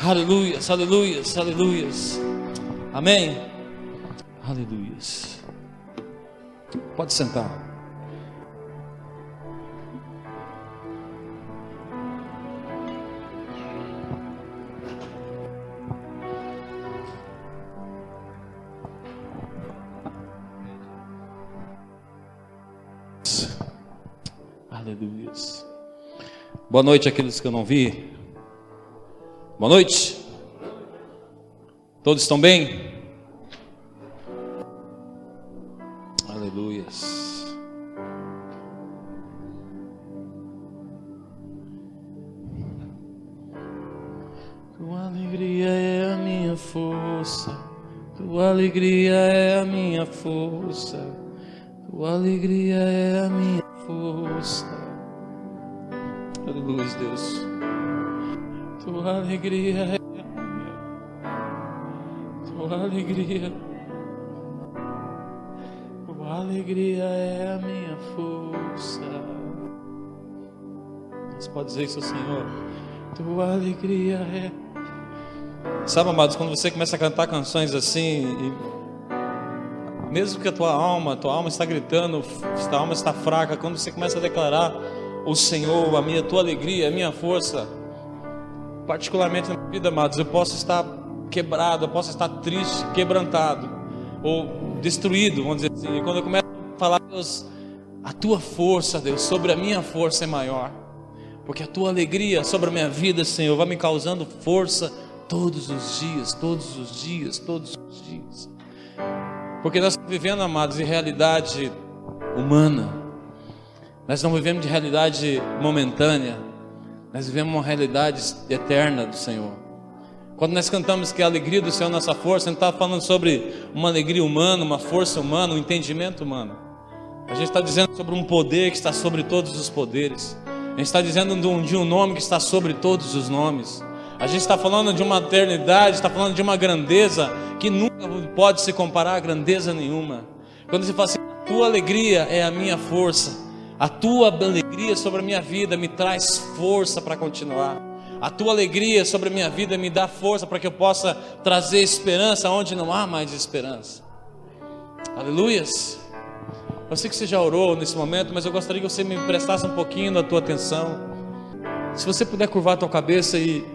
Aleluias, aleluias, aleluias. Amém. Aleluias. Pode sentar. Aleluias. Boa noite àqueles que eu não vi. Boa noite. Todos estão bem? Aleluias. Tua alegria é a minha força. Tua alegria é a minha força. Tua alegria é a minha força. Aleluia, Deus. Tua alegria é a minha. Tua alegria. Tua alegria é a minha força. Você pode dizer isso ao Senhor. Tua alegria é. Sabe, amados, quando você começa a cantar canções assim, mesmo que a tua alma está gritando, a tua alma está fraca, quando você começa a declarar o Senhor, a tua alegria, a minha força, particularmente na minha vida, amados, eu posso estar quebrado, eu posso estar triste, quebrantado, ou destruído, vamos dizer assim, e quando eu começo a falar, Deus, a tua força, Deus, sobre a minha força é maior, porque a tua alegria sobre a minha vida, Senhor, vai me causando força todos os dias, todos os dias, todos os dias. Porque nós estamos vivendo, amados, em realidade humana. Nós não vivemos de realidade momentânea. Nós vivemos uma realidade eterna do Senhor. Quando nós cantamos que a alegria do Senhor é nossa força, a gente está falando sobre uma alegria humana, uma força humana, um entendimento humano. A gente está dizendo sobre um poder que está sobre todos os poderes. A gente está dizendo de um nome que está sobre todos os nomes. A gente está falando de uma eternidade, está falando de uma grandeza que nunca pode se comparar a grandeza nenhuma. Quando você fala assim, a tua alegria é a minha força, a tua alegria sobre a minha vida me traz força para continuar. A tua alegria sobre a minha vida me dá força para que eu possa trazer esperança onde não há mais esperança. Aleluias. Eu sei que você já orou nesse momento, mas eu gostaria que você me prestasse um pouquinho da tua atenção. Se você puder curvar a tua cabeça e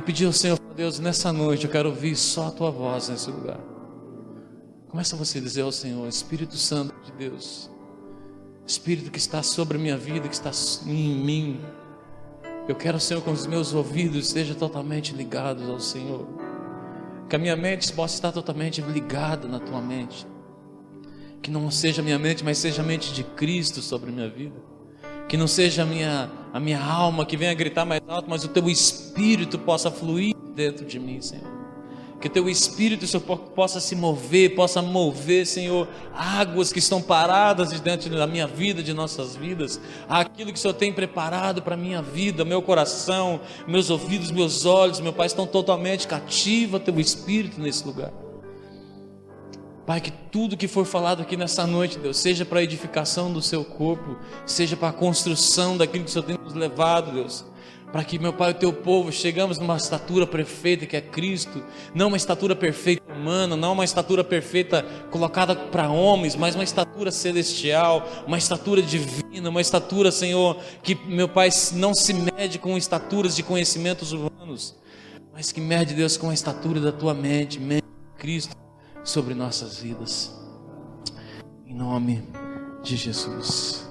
pedir ao Senhor, Deus, nessa noite eu quero ouvir só a tua voz nesse lugar. Começa você a dizer ao Senhor, Espírito Santo de Deus, Espírito que está sobre a minha vida, que está em mim, eu quero, Senhor, que os meus ouvidos estejam totalmente ligados ao Senhor, que a minha mente possa estar totalmente ligada na tua mente, que não seja a minha mente, mas seja a mente de Cristo sobre a minha vida. Que não seja a minha alma que venha gritar mais alto, mas o teu Espírito possa fluir dentro de mim, Senhor. Que o teu Espírito, Senhor, possa se mover, possa mover, Senhor, águas que estão paradas dentro da minha vida, de nossas vidas. Aquilo que o Senhor tem preparado para a minha vida, meu coração, meus ouvidos, meus olhos, meu Pai, estão totalmente cativos ao teu Espírito nesse lugar. Pai, que tudo que for falado aqui nessa noite, Deus, seja para a edificação do seu corpo, seja para a construção daquilo que o Senhor tem nos levado, Deus, para que, meu Pai, o teu povo, chegamos numa estatura perfeita que é Cristo, não uma estatura perfeita humana, não uma estatura perfeita colocada para homens, mas uma estatura celestial, uma estatura divina, uma estatura, Senhor, que, meu Pai, não se mede com estaturas de conhecimentos humanos, mas que mede, Deus, com a estatura da tua mente de Cristo, sobre nossas vidas, em nome de Jesus.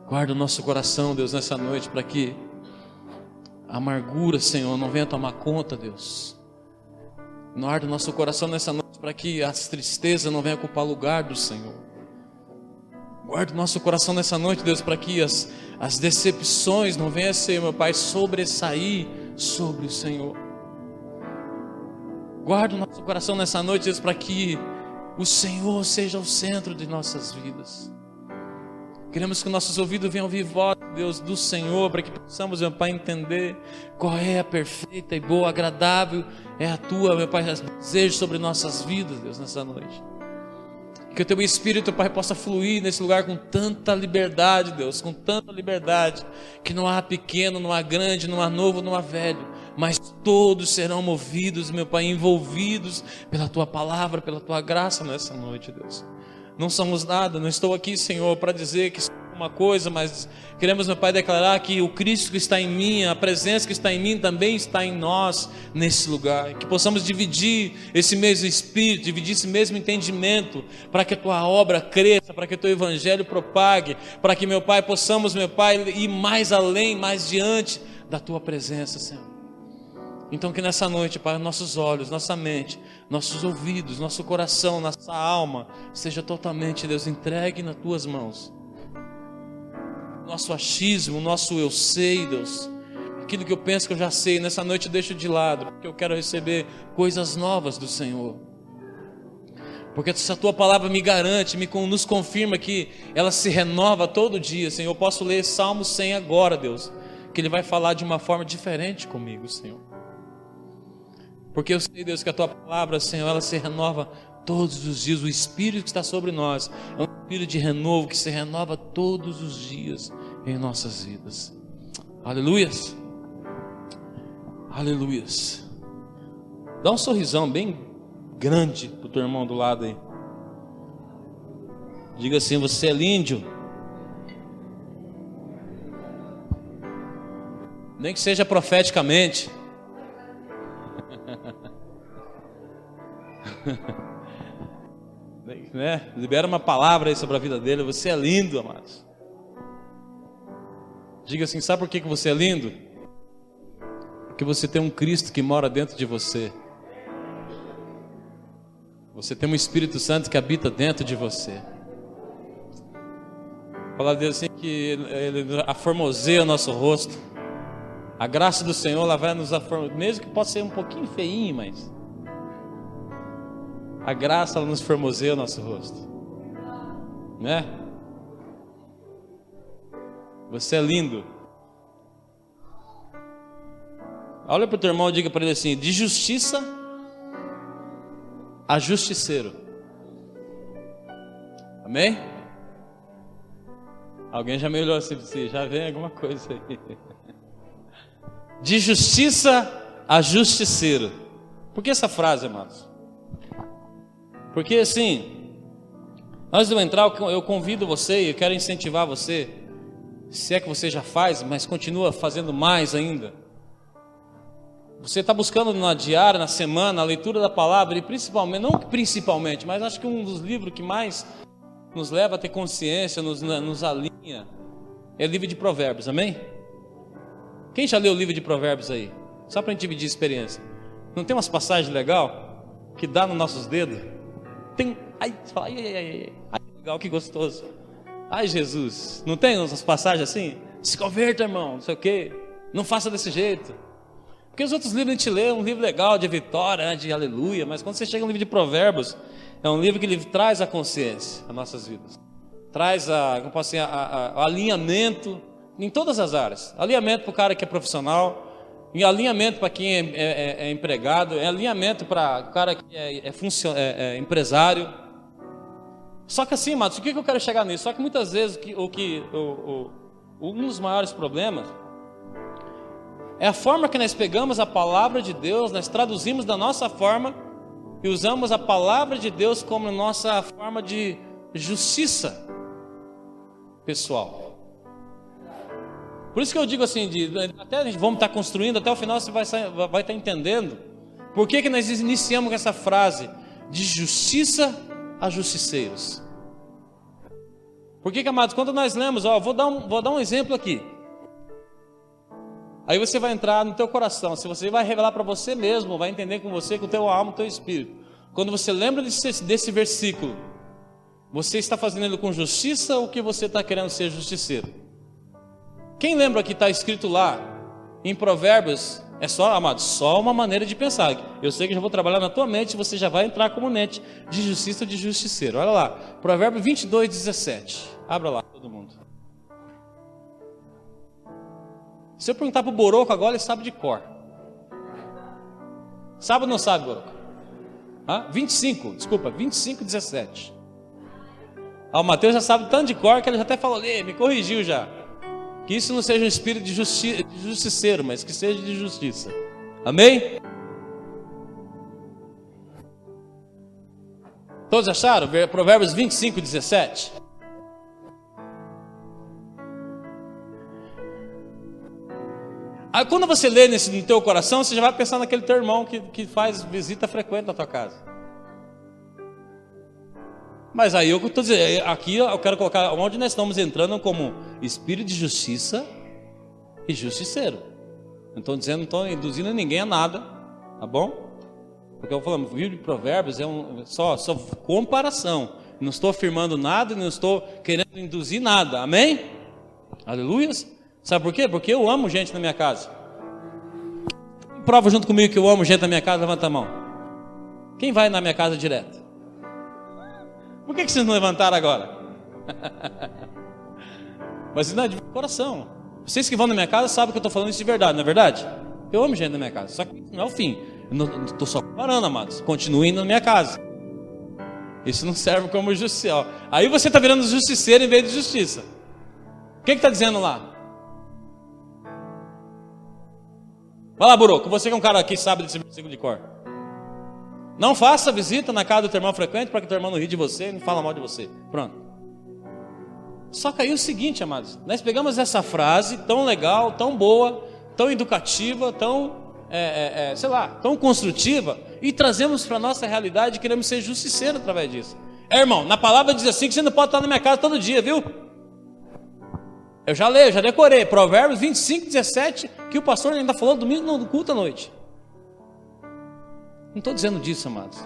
Guarda o nosso coração, Deus, nessa noite, para que a amargura, Senhor, não venha tomar conta, Deus. Guarda o nosso coração nessa noite, para que as tristezas não venham ocupar lugar do Senhor. Guarda o nosso coração nessa noite, Deus, para que as decepções não venham a ser, meu Pai, sobressair sobre o Senhor. Guarda o nosso coração nessa noite, Deus, para que o Senhor seja o centro de nossas vidas. Queremos que nossos ouvidos venham ouvir voz, Deus, do Senhor, para que possamos, meu Pai, entender qual é a perfeita e boa, agradável é a tua, meu Pai, desejo sobre nossas vidas, Deus, nessa noite. Que o teu Espírito, Pai, possa fluir nesse lugar com tanta liberdade, Deus, com tanta liberdade, que não há pequeno, não há grande, não há novo, não há velho, mas todos serão movidos, meu Pai, envolvidos pela Tua palavra, pela Tua graça nessa noite, Deus. Não somos nada, não estou aqui, Senhor, para dizer que somos uma coisa, mas queremos, meu Pai, declarar que o Cristo que está em mim, a presença que está em mim também está em nós nesse lugar, que possamos dividir esse mesmo Espírito, dividir esse mesmo entendimento, para que a Tua obra cresça, para que o Teu Evangelho propague, para que, meu Pai, possamos, meu Pai, ir mais além, mais diante da Tua presença, Senhor. Então que nessa noite, Pai, nossos olhos, nossa mente, nossos ouvidos, nosso coração, nossa alma, seja totalmente, Deus, entregue nas Tuas mãos. Nosso achismo, nosso eu sei, Deus, aquilo que eu penso que eu já sei, nessa noite eu deixo de lado, porque eu quero receber coisas novas do Senhor. Porque se a Tua palavra me garante, nos confirma que ela se renova todo dia, Senhor, eu posso ler Salmo 100 agora, Deus, que Ele vai falar de uma forma diferente comigo, Senhor. Porque eu sei, Deus, que a Tua palavra, Senhor, ela se renova todos os dias. O Espírito que está sobre nós é um Espírito de renovo que se renova todos os dias em nossas vidas. Aleluias. Aleluias. Dá um sorrisão bem grande para o teu irmão do lado aí. Diga assim: você é lindo. Nem que seja profeticamente. Né? Libera uma palavra aí sobre a vida dele. Você é lindo, amados. Diga assim: sabe por que você é lindo? Porque você tem um Cristo que mora dentro de você. Você tem um Espírito Santo que habita dentro de você. A palavra dele assim que ele aformoseia o nosso rosto. A graça do Senhor, ela vai nos aformosear, mesmo que possa ser um pouquinho feinho, mas a graça, ela nos formoseia o nosso rosto, né? Você é lindo. Olha para o teu irmão e diga para ele assim: de justiça a justiceiro. Amém? Alguém já me olhou assim, já vem alguma coisa aí. De justiça a justiceiro. Por que essa frase, amados? Porque assim, antes de eu entrar, eu convido você, eu quero incentivar você, se é que você já faz, mas continua fazendo mais ainda. Você está buscando na diária, na semana, a leitura da palavra, e principalmente, não principalmente, mas acho que um dos livros que mais nos leva a ter consciência, nos alinha, é o livro de Provérbios, amém? Quem já leu o livro de Provérbios aí? Só para a gente dividir experiência. Não tem umas passagens legais que dá nos nossos dedos? Tem, ai, legal, que gostoso. Ai, Jesus, não tem umas passagens assim? Se converta, irmão, não sei o quê. Não faça desse jeito. Porque os outros livros a gente lê, um livro legal de vitória, de aleluia, mas quando você chega no livro de Provérbios, é um livro que ele traz a consciência às nossas vidas. Traz o alinhamento em todas as áreas. Alinhamento para o cara que é profissional, em alinhamento para quem é empregado, é alinhamento para o cara que é empresário. Só que assim, amados, o que eu quero chegar nisso? Só que muitas vezes um dos maiores problemas é a forma que nós pegamos a palavra de Deus, nós traduzimos da nossa forma e usamos a palavra de Deus como nossa forma de justiça pessoal. Por isso que eu digo assim, até vamos estar construindo, até o final você vai estar entendendo por que nós iniciamos com essa frase de justiça a justiceiros. Por que, amados, quando nós lemos, vou dar um exemplo aqui. Aí você vai entrar no teu coração, se você vai revelar para você mesmo, vai entender com você, com o teu alma, com o teu espírito. Quando você lembra desse versículo, você está fazendo ele com justiça ou que você está querendo ser justiceiro? Quem lembra que está escrito lá em Provérbios? É só, amado, só uma maneira de pensar. Eu sei que já vou trabalhar na tua mente, você já vai entrar como mente de justiça ou de justiceiro. Olha lá, Provérbios 22, 17. Abra lá, todo mundo. Se eu perguntar para o Boroco agora, ele sabe de cor. Sabe ou não sabe, Boroco? 25, 17. O Mateus já sabe tanto de cor que ele já até falou, me corrigiu já. Que isso não seja um espírito de justiceiro, mas que seja de justiça. Amém? Todos acharam? Provérbios 25, 17. Aí quando você lê no teu coração, você já vai pensar naquele teu irmão que faz visita frequente na tua casa. Mas aí eu estou dizendo, aqui eu quero colocar onde nós estamos entrando como espírito de justiça e justiceiro. Não estou dizendo, não estou induzindo ninguém a nada, tá bom? Porque eu falando, o livro de Provérbios é só comparação. Não estou afirmando nada, não estou querendo induzir nada, amém? Aleluias. Sabe por quê? Porque eu amo gente na minha casa. Prova junto comigo que eu amo gente na minha casa, levanta a mão. Quem vai na minha casa direto? Por que vocês não levantaram agora? Mas não é de coração. Vocês que vão na minha casa sabem que eu estou falando isso de verdade, não é verdade? Eu amo gente na minha casa, só que não é o fim. Eu não estou só comparando, amados. Continue indo na minha casa. Isso não serve como justiça. Aí você está virando justiceiro em vez de justiça. O que está dizendo lá? Vai lá, Buroco, você que é um cara que sabe desse versículo de cor. Não faça visita na casa do teu irmão frequente para que teu irmão não ri de você e não fala mal de você. Pronto. Só que aí é o seguinte, amados. Nós pegamos essa frase tão legal, tão boa, tão educativa, tão, tão construtiva e trazemos para a nossa realidade e queremos ser justiceiros através disso. Irmão, na palavra diz assim que você não pode estar na minha casa todo dia, viu? Eu já leio, já decorei. Provérbios 25, 17, que o pastor ainda falou domingo no culto à noite. Não estou dizendo disso, amados.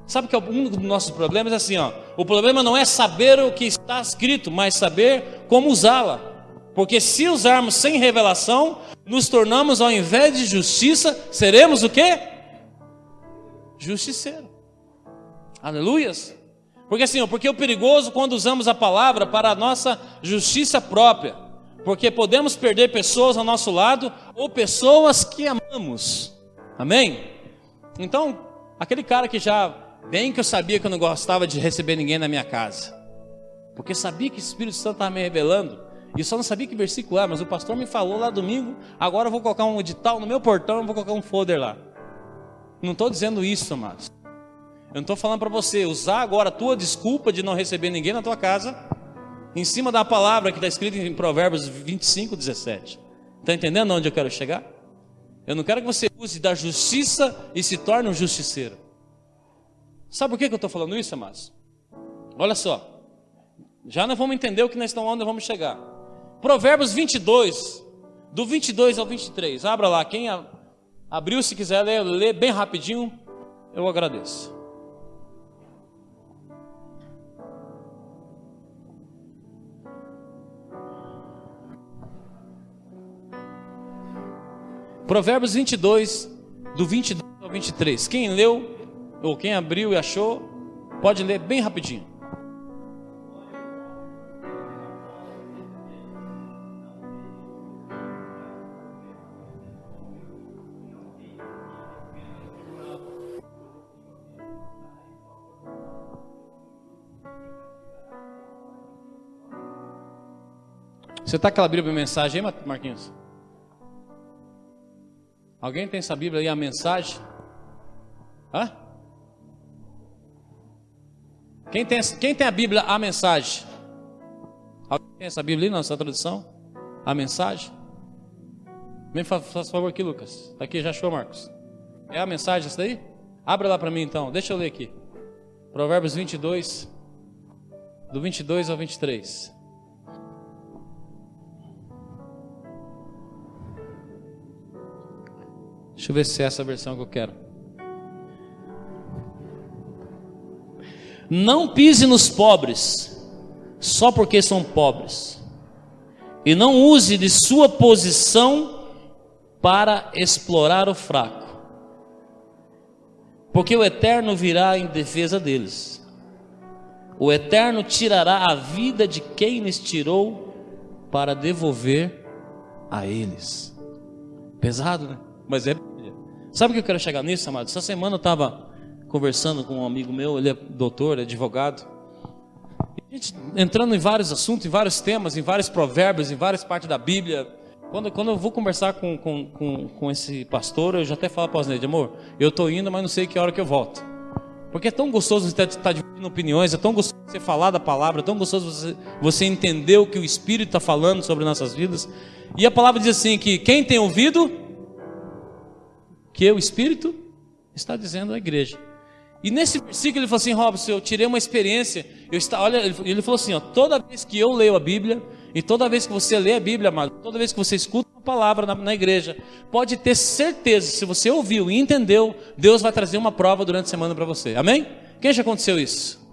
Sabe que um dos nossos problemas é assim, ó. O problema não é saber o que está escrito, mas saber como usá-la. Porque se usarmos sem revelação, nos tornamos, ao invés de justiça, seremos o quê? Justiceiro. Aleluias. Porque assim, porque é perigoso quando usamos a palavra para a nossa justiça própria. Porque podemos perder pessoas ao nosso lado ou pessoas que amamos. Amém? Então, aquele cara que já, bem que eu sabia que eu não gostava de receber ninguém na minha casa. Porque sabia que o Espírito Santo estava me revelando. E eu só não sabia que versículo era, mas o pastor me falou lá domingo. Agora eu vou colocar um edital no meu portão, vou colocar um folder lá. Não estou dizendo isso, amados. Eu não estou falando para você usar agora a tua desculpa de não receber ninguém na tua casa, em cima da palavra que está escrita em Provérbios 25, 17. Está entendendo onde eu quero chegar? Eu não quero que você use da justiça e se torne um justiceiro. Sabe por que eu estou falando isso, amados? Olha só. Já nós vamos entender o que nós estamos, onde nós vamos chegar. Provérbios 22, do 22 ao 23. Abra lá. Quem abriu, se quiser ler bem rapidinho, eu agradeço. Provérbios 22, do 22 ao 23. Quem leu, ou quem abriu e achou, pode ler bem rapidinho. Você está com aquela Bíblia mensagem aí, Marquinhos? Alguém tem essa Bíblia aí, a mensagem? Hã? Quem tem a Bíblia, a mensagem? Alguém tem essa Bíblia aí na sua tradução? A mensagem? Vem, faz favor aqui, Lucas. Tá aqui, já achou, Marcos? É a mensagem essa daí? Abra lá para mim então, deixa eu ler aqui. Provérbios 22, do 22 ao 23. Deixa eu ver se é essa versão que eu quero. Não pise nos pobres, só porque são pobres, e não use de sua posição para explorar o fraco, porque o Eterno virá em defesa deles. O Eterno tirará a vida de quem lhes tirou para devolver a eles. Pesado, né? Mas é. Sabe o que eu quero chegar nisso, amado? Essa semana eu estava conversando com um amigo meu, ele é doutor, é advogado. E a gente entrando em vários assuntos, em vários temas, em vários provérbios, em várias partes da Bíblia. Quando eu vou conversar com esse pastor, eu já até falo para o Osneide, amor, eu estou indo, mas não sei que hora que eu volto. Porque é tão gostoso estar dividindo opiniões, é tão gostoso você falar da palavra, é tão gostoso você entender o que o Espírito está falando sobre nossas vidas. E a palavra diz assim, que quem tem ouvido, que o Espírito está dizendo à igreja. E nesse versículo ele falou assim, Robson, eu tirei uma experiência, olha, ele falou assim, ó, toda vez que eu leio a Bíblia, e toda vez que você lê a Bíblia, amado, toda vez que você escuta uma palavra na igreja, pode ter certeza, se você ouviu e entendeu, Deus vai trazer uma prova durante a semana para você, amém? Quem já aconteceu isso?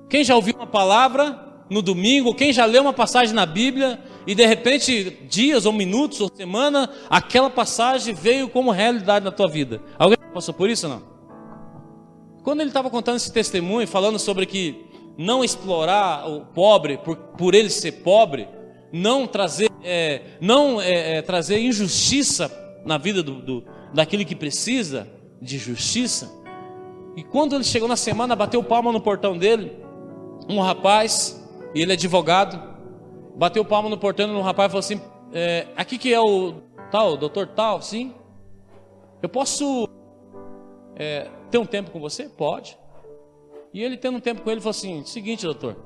Quem já ouviu uma palavra no domingo, quem já leu uma passagem na Bíblia, e de repente, dias ou minutos ou semana, aquela passagem veio como realidade na tua vida? Alguém passou por isso ou não? Quando ele estava contando esse testemunho, falando sobre que não explorar o pobre por ele ser pobre, não trazer injustiça na vida daquele que precisa de justiça. E quando ele chegou na semana, bateu palma no portão dele, um rapaz, e ele é advogado, bateu palma no portão de um rapaz e falou assim, aqui que é o tal, doutor tal, sim? Eu posso ter um tempo com você? Pode. E ele tendo um tempo com ele, falou assim, seguinte doutor,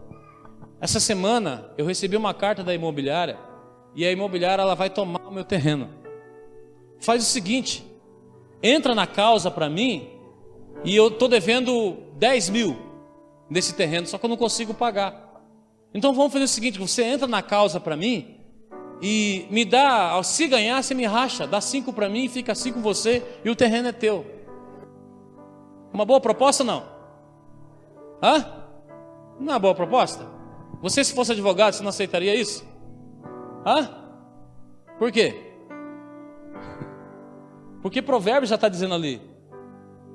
essa semana eu recebi uma carta da imobiliária, e a imobiliária ela vai tomar o meu terreno. Faz o seguinte, entra na causa para mim, e eu estou devendo 10 mil nesse terreno, só que eu não consigo pagar. Então vamos fazer o seguinte, você entra na causa para mim, e me dá, se ganhar você me racha, dá 5 para mim, fica 5 com você, e o terreno é teu. Uma boa proposta ou não? Hã? Não é uma boa proposta? Você, se fosse advogado, você não aceitaria isso? Hã? Por quê? Porque Provérbios já está dizendo ali,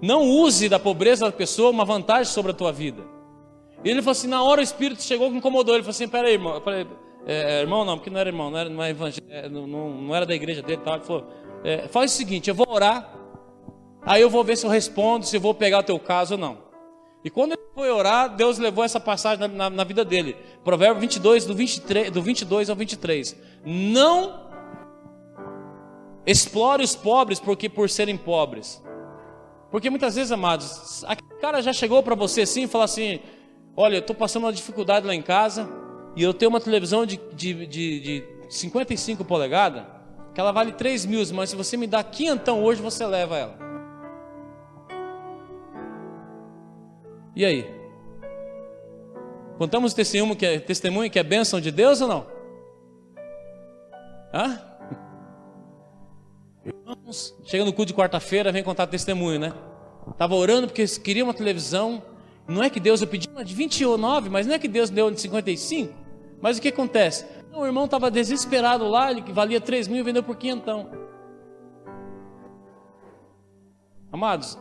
não use da pobreza da pessoa uma vantagem sobre a tua vida. E ele falou assim, na hora o Espírito chegou e incomodou, ele falou assim, peraí irmão, eu falei, irmão não, porque não era irmão, não era evangélico, não era da igreja dele, tal. Ele falou, faz o seguinte, eu vou orar, aí eu vou ver se eu respondo, se eu vou pegar o teu caso ou não. E quando ele foi orar, Deus levou essa passagem na vida dele. Provérbio 22, do 22 ao 23. Não explore os pobres por serem pobres. Porque muitas vezes, amados, a cara já chegou para você assim e falou assim, olha, eu estou passando uma dificuldade lá em casa, e eu tenho uma televisão de 55 polegadas, que ela vale 3 mil, mas se você me dá quinhentão hoje, você leva ela. E aí? Contamos testemunho que é bênção de Deus ou não? Hã? Irmãos, chega no culto de quarta-feira, vem contar testemunho, né? Estava orando porque queria uma televisão. Não é que Deus, eu pedi uma de 29, mas não é que Deus deu de 55. Mas o que acontece? O irmão estava desesperado lá, ele que valia 3 mil e vendeu por quinhentão. Amados,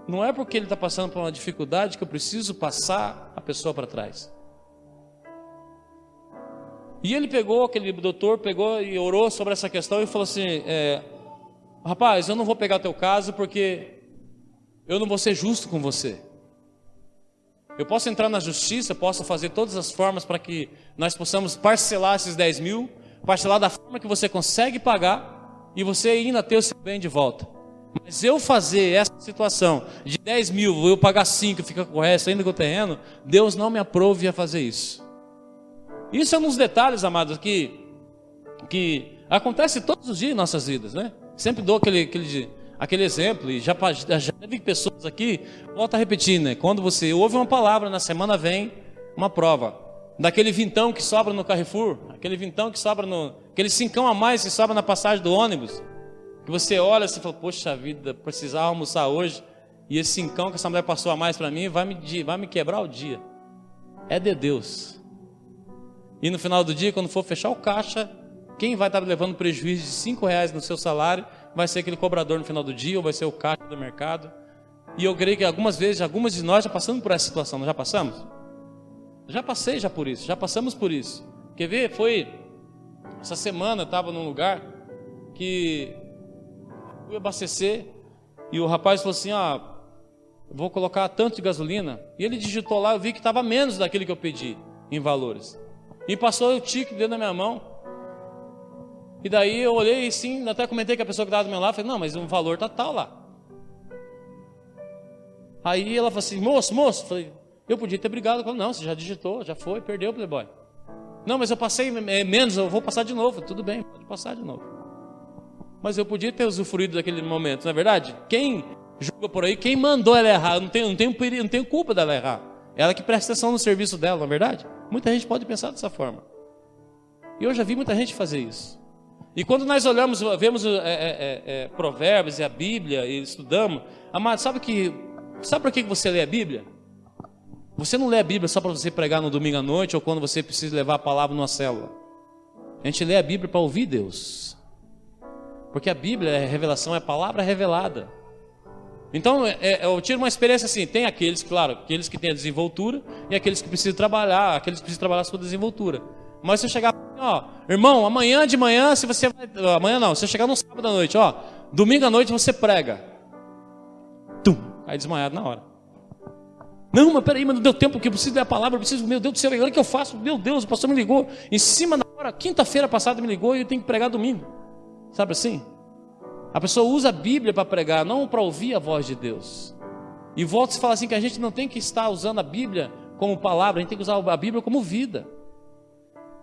não é porque ele está passando por uma dificuldade que eu preciso passar a pessoa para trás. E ele pegou, aquele doutor pegou e orou sobre essa questão e falou assim, rapaz, eu não vou pegar teu caso porque eu não vou ser justo com você. Eu posso entrar na justiça, posso fazer todas as formas para que nós possamos parcelar esses 10 mil, parcelar da forma que você consegue pagar e você ainda ter o seu bem de volta. Mas eu fazer essa situação de 10 mil, eu pagar 5, fica com o resto ainda com o terreno, Deus não me aprove a fazer isso. Isso é um dos detalhes, amados, que acontece todos os dias em nossas vidas, né? Sempre dou aquele exemplo, e já vi pessoas aqui, volto a repetir, né? Quando você ouve uma palavra, na semana vem uma prova. Daquele vintão que sobra no Carrefour, aquele vintão que sobra aquele 5 a mais que sobra na passagem do ônibus, que você olha e fala, poxa vida, precisava almoçar hoje, e esse 5 que essa mulher passou a mais para mim, vai me quebrar o dia. É de Deus. E no final do dia, quando for fechar o caixa, quem vai estar levando prejuízo de 5 reais no seu salário, vai ser aquele cobrador no final do dia, ou vai ser o caixa do mercado. E eu creio que algumas de nós já passamos por essa situação, não já passamos? Já passei por isso, já passamos por isso. Quer ver? Essa semana eu estava num lugar que fui abastecer, e o rapaz falou assim, eu vou colocar tanto de gasolina, e ele digitou lá, eu vi que estava menos daquele que eu pedi, em valores. E passou o ticket dentro da minha mão. E daí eu olhei e sim, até comentei com a pessoa que estava do meu lado, falei, não, mas o valor está tal lá. Aí ela falou assim, moço, falei, eu podia ter brigado. Eu falei, não, você já digitou, já foi, perdeu o Playboy. Não, mas eu passei menos, eu vou passar de novo. Tudo bem, pode passar de novo. Mas eu podia ter usufruído daquele momento, não é verdade? Quem julga por aí, quem mandou ela errar? Eu não tenho culpa dela errar. Ela que presta atenção no serviço dela, não é verdade? Muita gente pode pensar dessa forma. E eu já vi muita gente fazer isso. E quando nós olhamos, vemos Provérbios e a Bíblia e estudamos, amado, sabe por que você lê a Bíblia? Você não lê a Bíblia só para você pregar no domingo à noite ou quando você precisa levar a palavra numa célula. A gente lê a Bíblia para ouvir Deus. Porque a Bíblia é revelação, é palavra revelada. Então, eu tiro uma experiência assim, tem aqueles, claro, aqueles que têm a desenvoltura e aqueles que precisam trabalhar, a sua desenvoltura. Mas se eu chegar, irmão, amanhã de manhã, se você chegar no sábado à noite, domingo à noite você prega. Aí desmaiado na hora. Não, mas peraí, mas não deu tempo, porque eu preciso ler a palavra, meu Deus do céu, agora o que eu faço? Meu Deus, o pastor me ligou, em cima da hora, quinta-feira passada me ligou e eu tenho que pregar domingo. Sabe assim? A pessoa usa a Bíblia para pregar, não para ouvir a voz de Deus. E volta a falar assim, que a gente não tem que estar usando a Bíblia como palavra, a gente tem que usar a Bíblia como vida.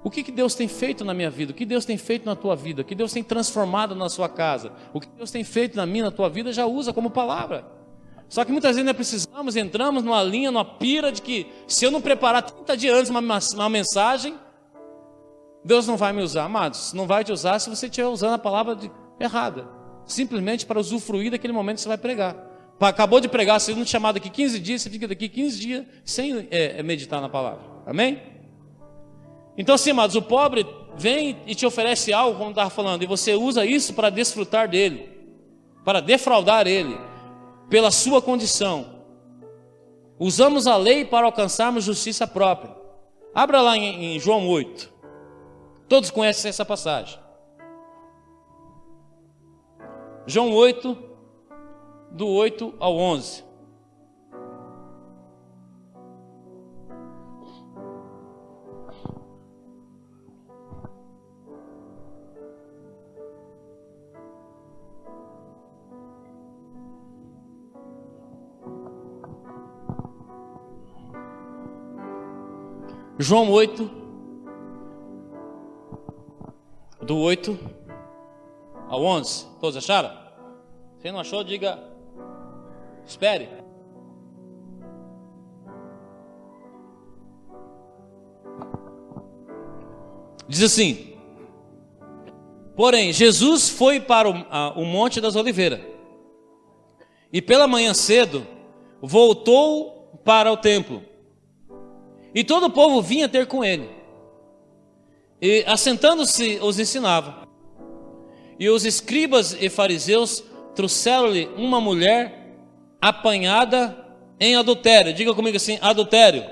O que Deus tem feito na minha vida? O que Deus tem feito na tua vida? O que Deus tem transformado na sua casa? O que Deus tem feito na minha, na tua vida, já usa como palavra. Só que muitas vezes nós entramos numa linha, numa pira de que se eu não preparar 30 dias antes uma mensagem, Deus não vai me usar. Amados, não vai te usar se você estiver usando a palavra errada. Simplesmente para usufruir daquele momento que você vai pregar. Acabou de pregar, você não te chamar daqui 15 dias, você fica daqui 15 dias sem meditar na palavra. Amém? Então assim, amados, o pobre vem e te oferece algo, como eu estava falando, e você usa isso para desfrutar dele, para defraudar ele, pela sua condição. Usamos a lei para alcançarmos justiça própria. Abra lá em João 8. Todos conhecem essa passagem. João 8, do 8 ao 11. João 8, do 8 ao 11. Todos acharam? Se não achou, diga, espere. Diz assim: porém, Jesus foi para o Monte das Oliveiras, e pela manhã cedo voltou para o templo. E todo o povo vinha ter com ele. E assentando-se os ensinava. E os escribas e fariseus trouxeram-lhe uma mulher apanhada em adultério. Diga comigo assim, adultério.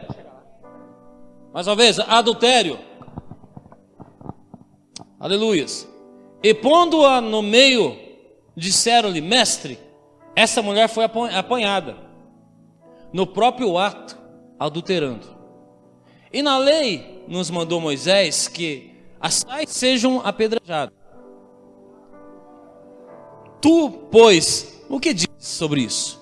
Mais uma vez, adultério. Aleluias. E pondo-a no meio, disseram-lhe, mestre, essa mulher foi apanhada no próprio ato, adulterando. E na lei nos mandou Moisés que as tais sejam apedrejadas. Tu, pois, o que dizes sobre isso?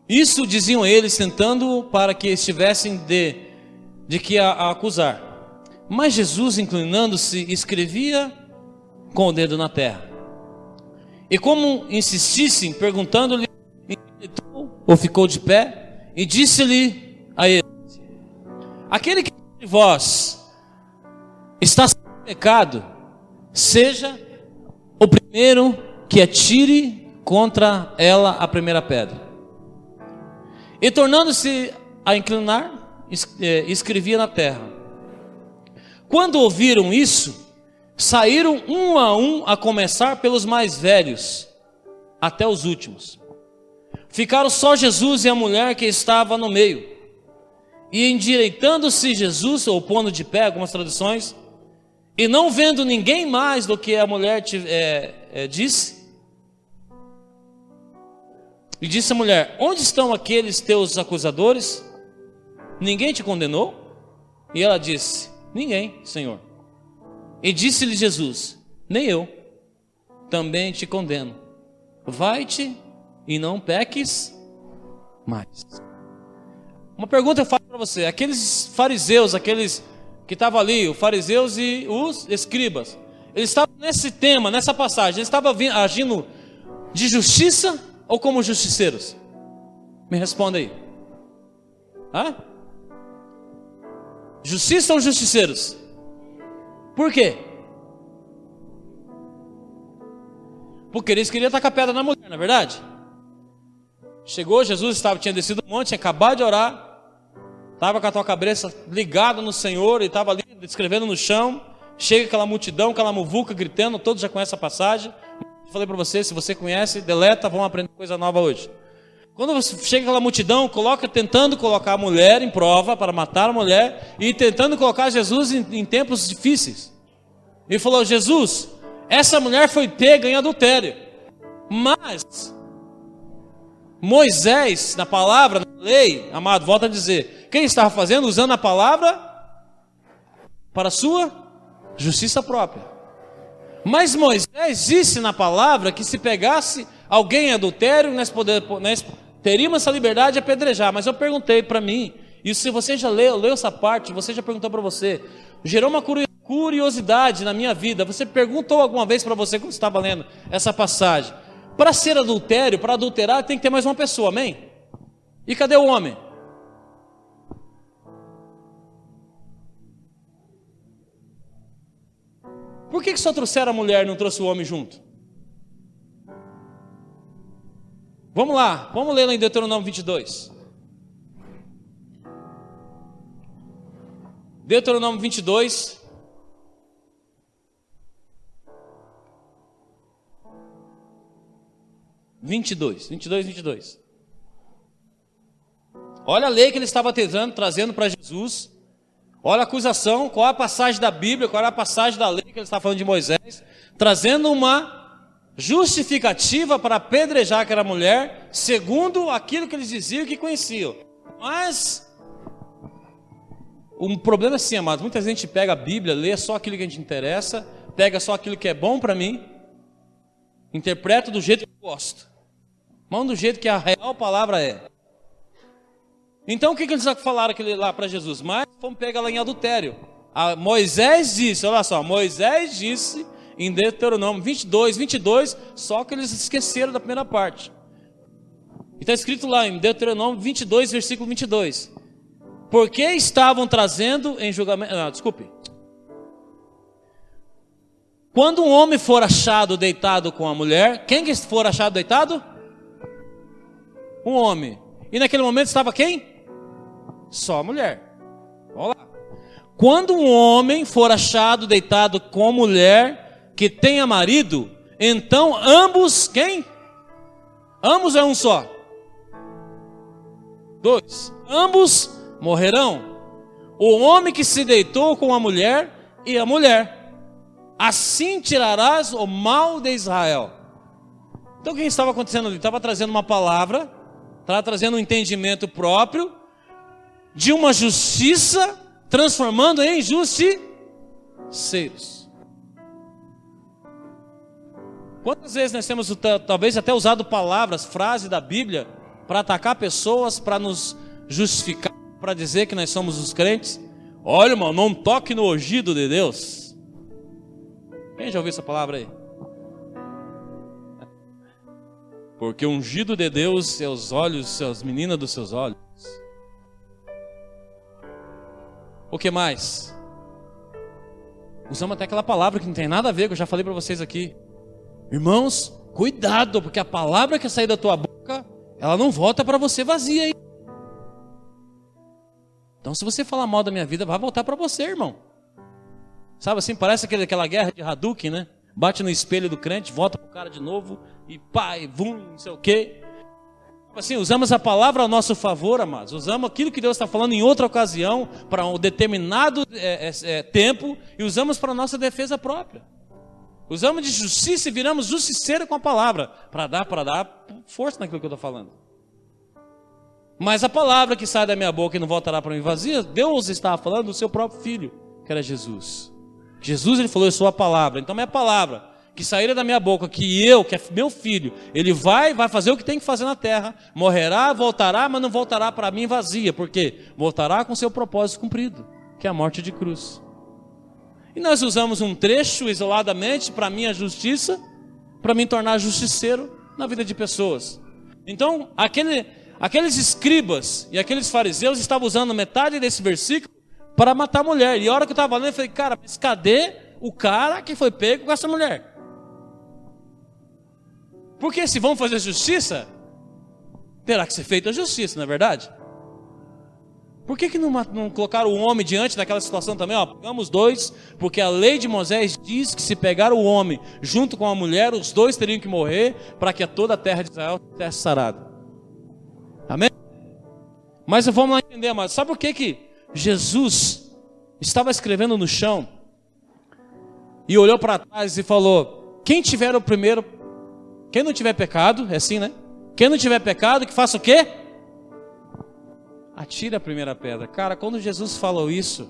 Isso diziam eles, tentando para que estivessem de que a acusar. Mas Jesus, inclinando-se, escrevia com o dedo na terra. E como insistissem, perguntando-lhe, ou ficou de pé, e disse-lhe a ele: aquele que de vós está sem pecado, seja o primeiro que atire contra ela a primeira pedra. E tornando-se a inclinar, escrevia na terra. Quando ouviram isso, saíram um a começar pelos mais velhos, até os últimos. Ficaram só Jesus e a mulher que estava no meio. E endireitando-se Jesus, ou pondo de pé, algumas traduções, e não vendo ninguém mais do que a mulher disse, e disse a mulher: onde estão aqueles teus acusadores? Ninguém te condenou? E ela disse: ninguém, Senhor. E disse-lhe Jesus: nem eu também te condeno. Vai-te e não peques mais. Uma pergunta eu faço para você: aqueles fariseus, aqueles que estavam ali, os fariseus e os escribas, eles estavam nesse tema, nessa passagem, eles estavam agindo de justiça ou como justiceiros? Me responda aí. Hã? Justiça ou justiceiros? Por quê? Porque eles queriam tacar pedra na mulher, não é verdade? Chegou, Jesus tinha descido do monte, tinha acabado de orar, estava com a tua cabeça ligada no Senhor, e estava ali escrevendo no chão. Chega aquela multidão, aquela muvuca gritando, todos já conhecem a passagem. Eu falei para você, se você conhece, deleta, vamos aprender coisa nova hoje. Quando você chega aquela multidão, tentando colocar a mulher em prova, para matar a mulher, e tentando colocar Jesus em tempos difíceis. Ele falou: Jesus, essa mulher foi pega em adultério, mas Moisés, na palavra, na lei, amado, volta a dizer, quem estava fazendo? Usando a palavra para a sua justiça própria. Mas Moisés disse na palavra que se pegasse alguém em adultério, nós teríamos essa liberdade de apedrejar. Mas eu perguntei para mim, e se você já leu essa parte, você já perguntou para você, gerou uma curiosidade na minha vida. Você perguntou alguma vez para você, quando estava lendo essa passagem, para ser adultério, para adulterar, tem que ter mais uma pessoa, amém? E cadê o homem? Por que só trouxeram a mulher e não trouxe o homem junto? Vamos lá, vamos ler lá em Deuteronômio 22. Deuteronômio 22. Olha a lei que ele estava trazendo para Jesus. Olha a acusação, qual é a passagem da Bíblia, qual é a passagem da lei que ele está falando de Moisés, trazendo uma justificativa para apedrejar aquela mulher, segundo aquilo que eles diziam que conheciam. Mas o problema é assim, amados, muita gente pega a Bíblia, lê só aquilo que a gente interessa, pega só aquilo que é bom para mim, interpreta do jeito que eu gosto, não do jeito que a real palavra é. Então o que eles falaram lá para Jesus? Mas vamos pegar lá em adultério. Moisés disse, olha só, Moisés disse em Deuteronômio 22, só que eles esqueceram da primeira parte. E está escrito lá em Deuteronômio 22, versículo 22. Porque estavam trazendo em julgamento... Quando um homem for achado deitado com a mulher, quem que for achado deitado? Um homem. E naquele momento estava quem? Só a mulher. Olha lá. Quando um homem for achado deitado com mulher que tenha marido, então ambos, quem? Ambos é um só. Dois. Ambos morrerão. O homem que se deitou com a mulher e a mulher. Assim tirarás o mal de Israel. Então o que estava acontecendo ali? Estava trazendo uma palavra, estava trazendo um entendimento próprio de uma justiça, transformando em justiceiros. Quantas vezes nós temos talvez até usado palavras, frases da Bíblia para atacar pessoas, para nos justificar, para dizer que nós somos os crentes? Olha, irmão, não toque no ungido de Deus. Quem já ouviu essa palavra aí? Porque o ungido de Deus é os olhos, as meninas dos seus olhos. O que mais? Usamos até aquela palavra que não tem nada a ver, que eu já falei para vocês aqui. Irmãos, cuidado, porque a palavra que sair da tua boca, ela não volta para você vazia aí. Então se você falar mal da minha vida, vai voltar para você, irmão. Sabe assim, parece aquela guerra de Hadouken, né? Bate no espelho do crente, volta pro cara de novo, e pá, e vum, não sei o quê. Assim, usamos a palavra ao nosso favor, amados. Usamos aquilo que Deus está falando em outra ocasião, para um determinado tempo, e usamos para a nossa defesa própria. Usamos de justiça e viramos justiceiro com a palavra, para dar força naquilo que eu estou falando. Mas a palavra que sai da minha boca e não voltará para mim vazia, Deus estava falando do seu próprio filho, que era Jesus. Jesus, ele falou, eu sou a palavra. Então, minha palavra que saíra da minha boca, que é meu filho, ele vai fazer o que tem que fazer na terra, morrerá, voltará, mas não voltará para mim vazia, porque voltará com seu propósito cumprido, que é a morte de cruz. E nós usamos um trecho isoladamente para minha justiça, para me tornar justiceiro na vida de pessoas. Então, aqueles escribas e aqueles fariseus estavam usando metade desse versículo para matar a mulher. E a hora que eu estava lendo, eu falei, cara, mas cadê o cara que foi pego com essa mulher? Porque se vão fazer justiça, terá que ser feita a justiça, não é verdade? Por que não colocaram o homem diante daquela situação também? Ó, pegamos dois, porque a lei de Moisés diz que se pegar o homem junto com a mulher, os dois teriam que morrer, para que toda a terra de Israel tivesse sarada. Amém? Mas vamos lá entender, amados. Sabe por que Jesus estava escrevendo no chão e olhou para trás e falou, quem tiver o primeiro, quem não tiver pecado, é assim, né? Quem não tiver pecado, que faça o quê? Atire a primeira pedra. Cara, quando Jesus falou isso,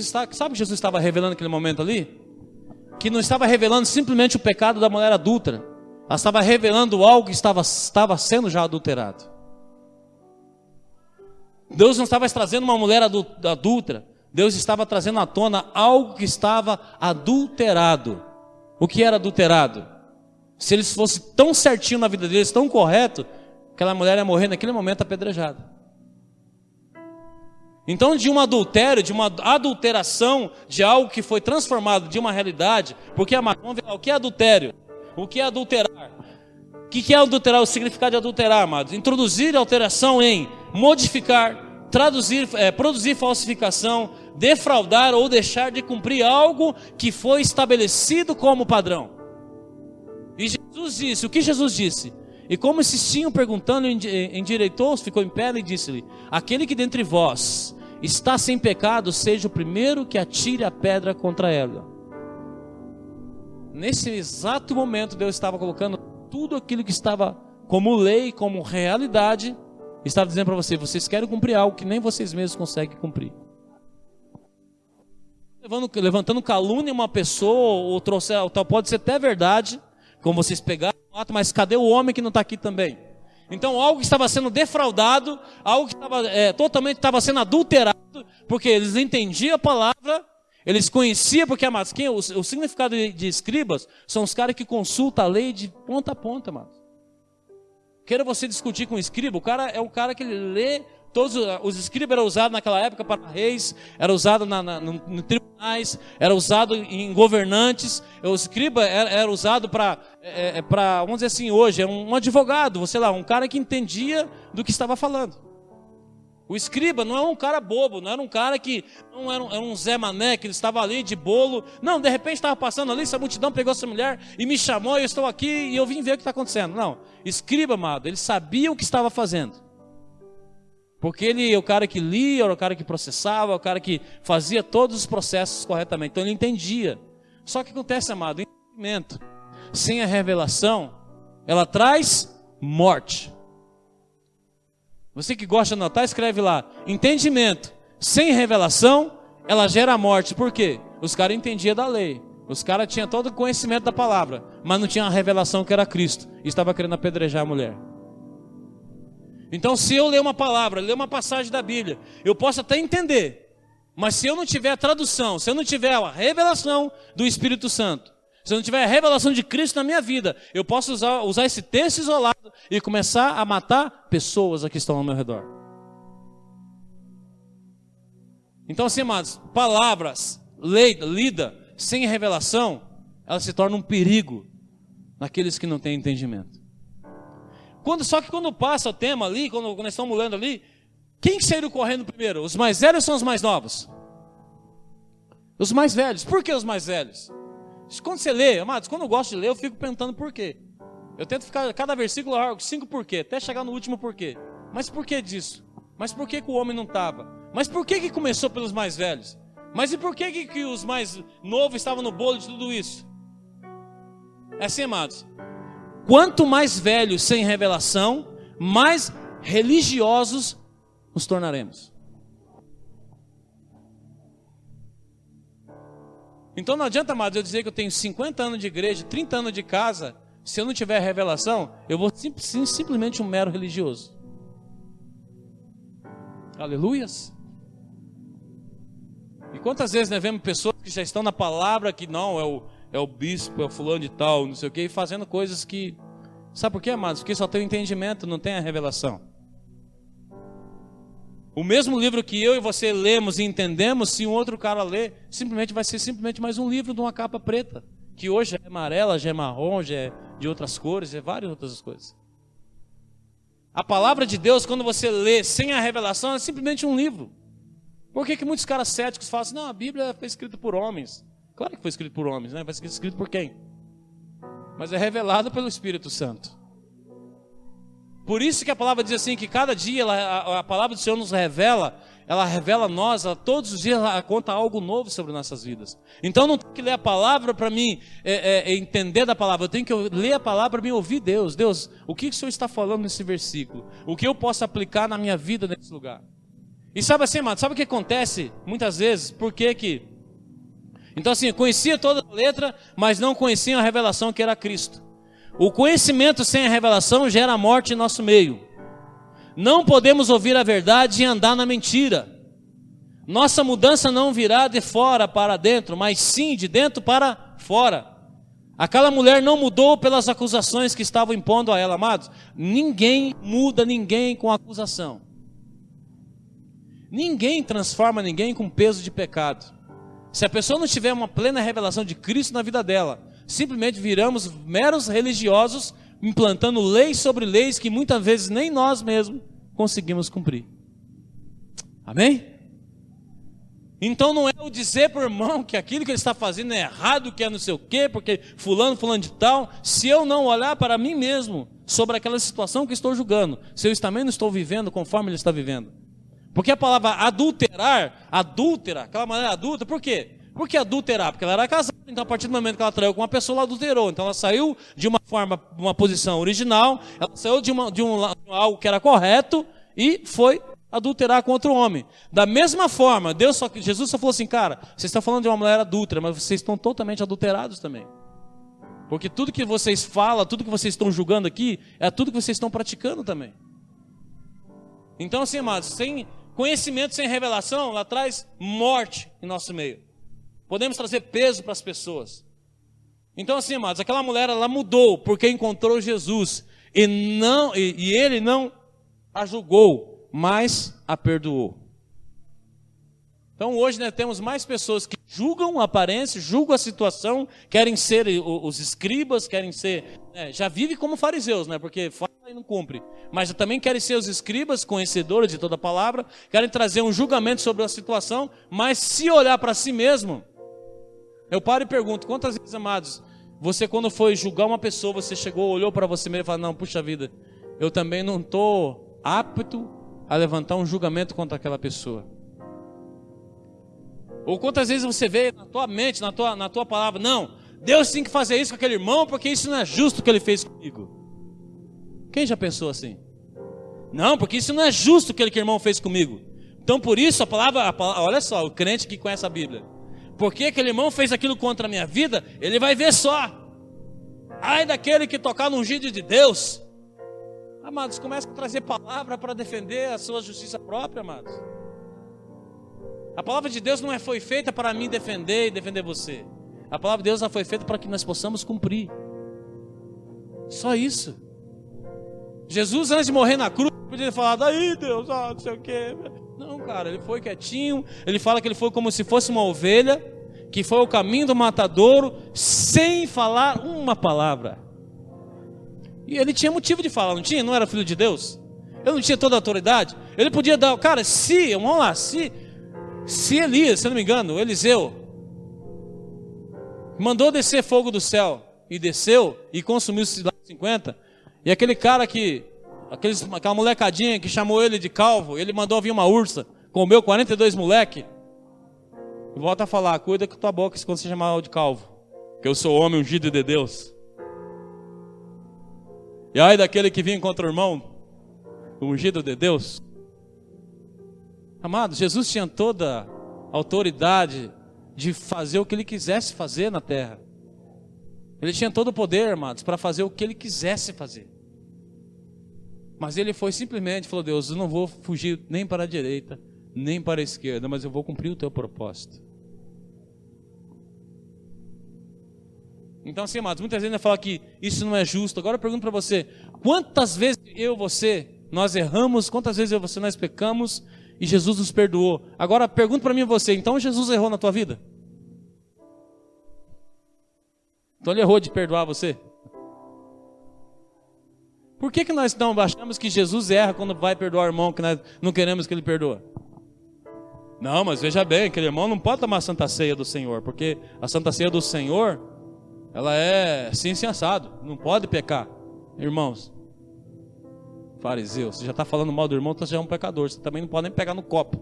sabe o que Jesus estava revelando naquele momento ali? Que não estava revelando simplesmente o pecado da mulher adúltera. Ela estava revelando algo que estava sendo já adulterado. Deus não estava trazendo uma mulher adúltera. Deus estava trazendo à tona algo que estava adulterado. O que era adulterado? Se eles fossem tão certinho na vida deles, tão correto, aquela mulher ia morrer naquele momento apedrejada. Então, de um adultério, de uma adulteração, de algo que foi transformado de uma realidade, porque vamos ver, o que é adultério? O que é adulterar? O que é adulterar? O significado de adulterar, amados? Introduzir alteração em modificar, produzir falsificação, defraudar ou deixar de cumprir algo que foi estabelecido como padrão. E Jesus disse, o que Jesus disse? E como insistiam perguntando, endireitou-se, ficou em pé e disse-lhe, aquele que dentre vós está sem pecado, seja o primeiro que atire a pedra contra ela. Nesse exato momento, Deus estava colocando tudo aquilo que estava como lei, como realidade, estava dizendo para vocês querem cumprir algo que nem vocês mesmos conseguem cumprir. Levantando calúnia em uma pessoa, ou pode ser até verdade, como vocês pegaram o ato, mas cadê o homem que não está aqui também? Então algo que estava sendo defraudado, algo que totalmente estava sendo adulterado, porque eles entendiam a palavra, eles conheciam, porque amados, o significado de escribas são os caras que consultam a lei de ponta a ponta, amados. Queira você discutir com o escriba, o cara é o cara que ele lê. Todos os escribas eram usados naquela época para reis, era usado no tribunais, era usado em governantes. O escriba era usado para, vamos dizer assim, hoje, é um advogado, sei lá, um cara que entendia do que estava falando. O escriba não é um cara bobo, não era um cara que, não era um Zé Mané, que ele estava ali de bolo. Não, de repente estava passando ali, essa multidão pegou essa mulher e me chamou, e eu estou aqui e eu vim ver o que está acontecendo. Não, escriba, amado, ele sabia o que estava fazendo. Porque ele é o cara que lia, era o cara que processava, o cara que fazia todos os processos corretamente. Então ele entendia. Só que acontece, amado, o entendimento sem a revelação, ela traz morte. Você que gosta de anotar, escreve lá. Entendimento sem revelação, ela gera morte. Por quê? Os caras entendiam da lei. Os caras tinham todo o conhecimento da palavra, mas não tinha a revelação que era Cristo. E estava querendo apedrejar a mulher. Então, se eu ler uma palavra, ler uma passagem da Bíblia, eu posso até entender, mas se eu não tiver a tradução, se eu não tiver a revelação do Espírito Santo, se eu não tiver a revelação de Cristo na minha vida, eu posso usar esse texto isolado e começar a matar pessoas que estão ao meu redor. Então, assim, amados, palavras lida sem revelação, ela se torna um perigo naqueles que não têm entendimento. Só que quando passa o tema ali, quando nós estamos lendo ali, quem saiu correndo primeiro? Os mais velhos ou são os mais novos? Os mais velhos. Por que os mais velhos? Quando você lê, amados, quando eu gosto de ler, eu fico perguntando por quê. Eu tento ficar, cada versículo, 5 porquê, até chegar no último porquê. Mas por que disso? Mas por que o homem não estava? Mas por que começou pelos mais velhos? Mas e por que os mais novos estavam no bolo de tudo isso? É assim, amados. Quanto mais velhos sem revelação, mais religiosos nos tornaremos. Então não adianta, amados, eu dizer que eu tenho 50 anos de igreja, 30 anos de casa, se eu não tiver revelação, eu vou simplesmente um mero religioso. Aleluias. E quantas vezes nós vemos pessoas que já estão na palavra, que não, é o bispo, é o fulano de tal, não sei o que, e fazendo coisas que... Sabe por quê, amados? Porque só tem o entendimento, não tem a revelação. O mesmo livro que eu e você lemos e entendemos, se um outro cara lê, simplesmente vai ser simplesmente mais um livro de uma capa preta, que hoje é amarela, já é marrom, já é de outras cores, é várias outras coisas. A palavra de Deus, quando você lê sem a revelação, é simplesmente um livro. Por que muitos caras céticos falam assim, não, a Bíblia foi escrita por homens? Claro que foi escrito por homens, né? Vai ser escrito por quem? Mas é revelado pelo Espírito Santo. Por isso que a palavra diz assim, que cada dia a palavra do Senhor nos revela, ela revela a nós, todos os dias ela conta algo novo sobre nossas vidas. Então não tenho que ler a palavra para mim entender da palavra, eu tenho que ler a palavra para mim ouvir Deus. Deus, o que o Senhor está falando nesse versículo? O que eu posso aplicar na minha vida nesse lugar? E sabe assim, mano, sabe o que acontece muitas vezes? Por que que... Então assim, conhecia toda a letra, mas não conhecia a revelação que era Cristo. O conhecimento sem a revelação gera morte em nosso meio. Não podemos ouvir a verdade e andar na mentira. Nossa mudança não virá de fora para dentro, mas sim de dentro para fora. Aquela mulher não mudou pelas acusações que estavam impondo a ela, amados. Ninguém muda ninguém com acusação. Ninguém transforma ninguém com peso de pecado. Se a pessoa não tiver uma plena revelação de Cristo na vida dela, simplesmente viramos meros religiosos, implantando leis sobre leis que muitas vezes nem nós mesmos conseguimos cumprir. Amém? Então não é o dizer para o irmão que aquilo que ele está fazendo é errado, que é não sei o quê, porque fulano de tal, se eu não olhar para mim mesmo sobre aquela situação que estou julgando, se eu também não estou vivendo conforme ele está vivendo. Porque a palavra adulterar, adúltera, aquela maneira adulta, por quê? Por que adulterar? Porque ela era casada, então a partir do momento que ela traiu com uma pessoa, ela adulterou. Então ela saiu de uma forma, uma posição original, ela saiu de algo que era correto e foi adulterar com outro homem. Da mesma forma, Jesus só falou assim, cara, vocês estão falando de uma mulher adúltera, mas vocês estão totalmente adulterados também. Porque tudo que vocês falam, tudo que vocês estão julgando aqui, é tudo que vocês estão praticando também. Então assim, amados, sem conhecimento, sem revelação, ela traz morte em nosso meio. Podemos trazer peso para as pessoas. Então assim, amados, aquela mulher, ela mudou porque encontrou Jesus. E ele não a julgou, mas a perdoou. Então hoje nós temos mais pessoas que julgam a aparência, julgam a situação, querem ser os escribas, querem ser... já vive como fariseus, né? Porque fala e não cumpre. Mas também querem ser os escribas, conhecedores de toda a palavra, querem trazer um julgamento sobre a situação, mas se olhar para si mesmo... Eu paro e pergunto, quantas vezes, amados, você quando foi julgar uma pessoa, você chegou, olhou para você mesmo e falou, não, puxa vida, eu também não estou apto a levantar um julgamento contra aquela pessoa. Ou quantas vezes você vê na tua mente, na tua palavra, não, Deus tem que fazer isso com aquele irmão, porque isso não é justo o que ele fez comigo. Quem já pensou assim? Não, porque isso não é justo o que aquele irmão fez comigo. Então por isso a palavra, olha só, o crente que conhece a Bíblia. Porque aquele irmão fez aquilo contra a minha vida, ele vai ver só. Ai daquele que tocar no ungido de Deus. Amados, começa a trazer palavra para defender a sua justiça própria, amados. A palavra de Deus não foi feita para mim defender e defender você. A palavra de Deus foi feita para que nós possamos cumprir. Só isso. Jesus, antes de morrer na cruz, podia ter falado, aí Deus, não sei o quê. Não, cara, ele foi quietinho. Ele fala que ele foi como se fosse uma ovelha, que foi o caminho do matadouro, sem falar uma palavra. E ele tinha motivo de falar, não tinha? Não era filho de Deus? Ele não tinha toda a autoridade? Ele podia dar, cara, vamos lá, se Elias, se eu não me engano, Eliseu, mandou descer fogo do céu, e desceu, e consumiu 50, e aquele cara aquela molecadinha que chamou ele de calvo, ele mandou vir uma ursa, comeu 42 moleque, e volta a falar, cuida com tua boca quando você chamar de calvo, que eu sou homem ungido de Deus. E aí daquele que vinha contra o irmão, o ungido de Deus. Amado, Jesus tinha toda a autoridade de fazer o que ele quisesse fazer na terra. Ele tinha todo o poder, amados, para fazer o que ele quisesse fazer. Mas ele foi simplesmente, falou: Deus, eu não vou fugir nem para a direita, nem para a esquerda, mas eu vou cumprir o teu propósito. Então, assim, amados, muitas vezes a gente fala que isso não é justo. Agora eu pergunto para você: quantas vezes eu e você, nós erramos, quantas vezes eu e você, nós pecamos e Jesus nos perdoou? Agora pergunto para mim e você: então Jesus errou na tua vida? Então ele errou de perdoar você? Por que nós não achamos que Jesus erra quando vai perdoar o irmão que nós não queremos que ele perdoe? Não, mas veja bem, aquele irmão não pode tomar a Santa Ceia do Senhor, porque a Santa Ceia do Senhor, ela é assim assado, não pode pecar. Irmãos, fariseu, você já está falando mal do irmão, então você já é um pecador, você também não pode nem pegar no copo.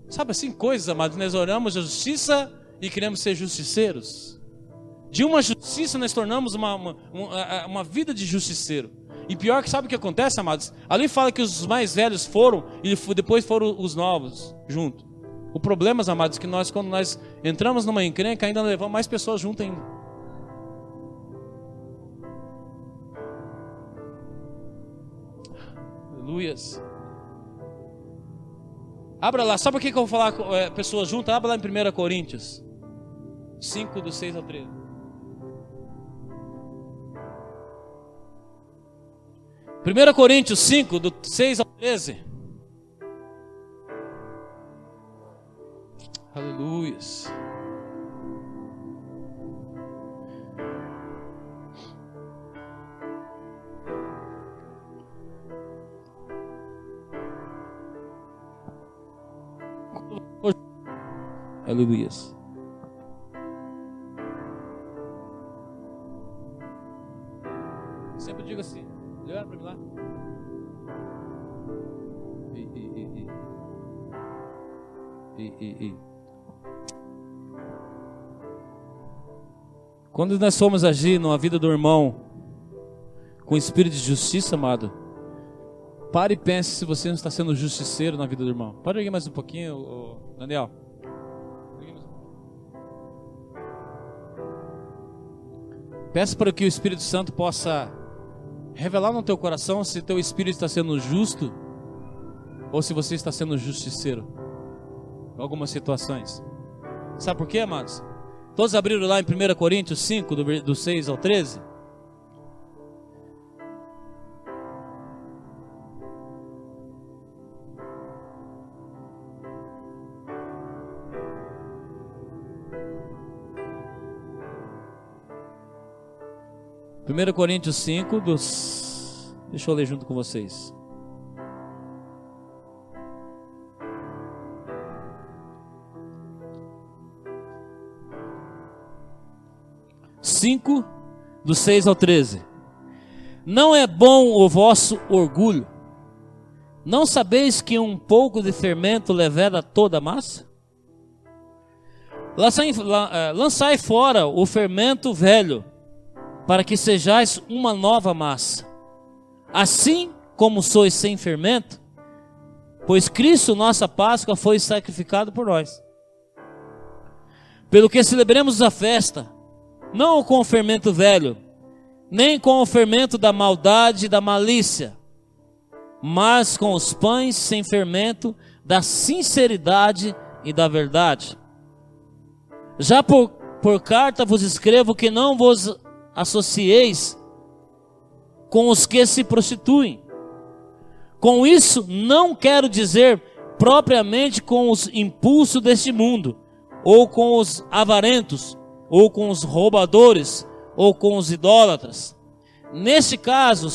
Sabe assim, coisas, amados, nós oramos a justiça e queremos ser justiceiros. De uma justiça nós tornamos uma vida de justiceiro. E pior que, sabe o que acontece, amados? Ali fala que os mais velhos foram e depois foram os novos junto. O problema, amados, é que nós, quando nós entramos numa encrenca, ainda levamos mais pessoas junto ainda. Aleluias. Abra lá, sabe o que eu vou falar com pessoas juntas? Abra lá em 1 Coríntios 5, do 6 ao 13. 1 Coríntios 5, do 6 ao 13. Aleluias. Aleluias. Sempre digo assim: olha para mim lá. Quando nós somos agir na vida do irmão com espírito de justiça, amado, pare e pense se você não está sendo justiceiro na vida do irmão. Pode ir mais um pouquinho, Daniel. Peça para que o Espírito Santo possa revelar no teu coração se teu espírito está sendo justo ou se você está sendo justiceiro em algumas situações. Sabe por quê, amados? Todos abriram lá em 1 Coríntios 5, do 6 ao 13. Primeiro Coríntios 5, deixa eu ler junto com vocês. Do 6 ao 13. Não é bom o vosso orgulho? Não sabeis que um pouco de fermento leveda toda a massa? Lançai fora o fermento velho, para que sejais uma nova massa, assim como sois sem fermento, pois Cristo, nossa Páscoa, foi sacrificado por nós. Pelo que celebremos a festa, não com o fermento velho, nem com o fermento da maldade e da malícia, mas com os pães sem fermento da sinceridade e da verdade. Já por carta vos escrevo que não vos associeis com os que se prostituem. Com isso não quero dizer propriamente com os impulsos deste mundo, ou com os avarentos, ou com os roubadores, ou com os idólatras. Nesse caso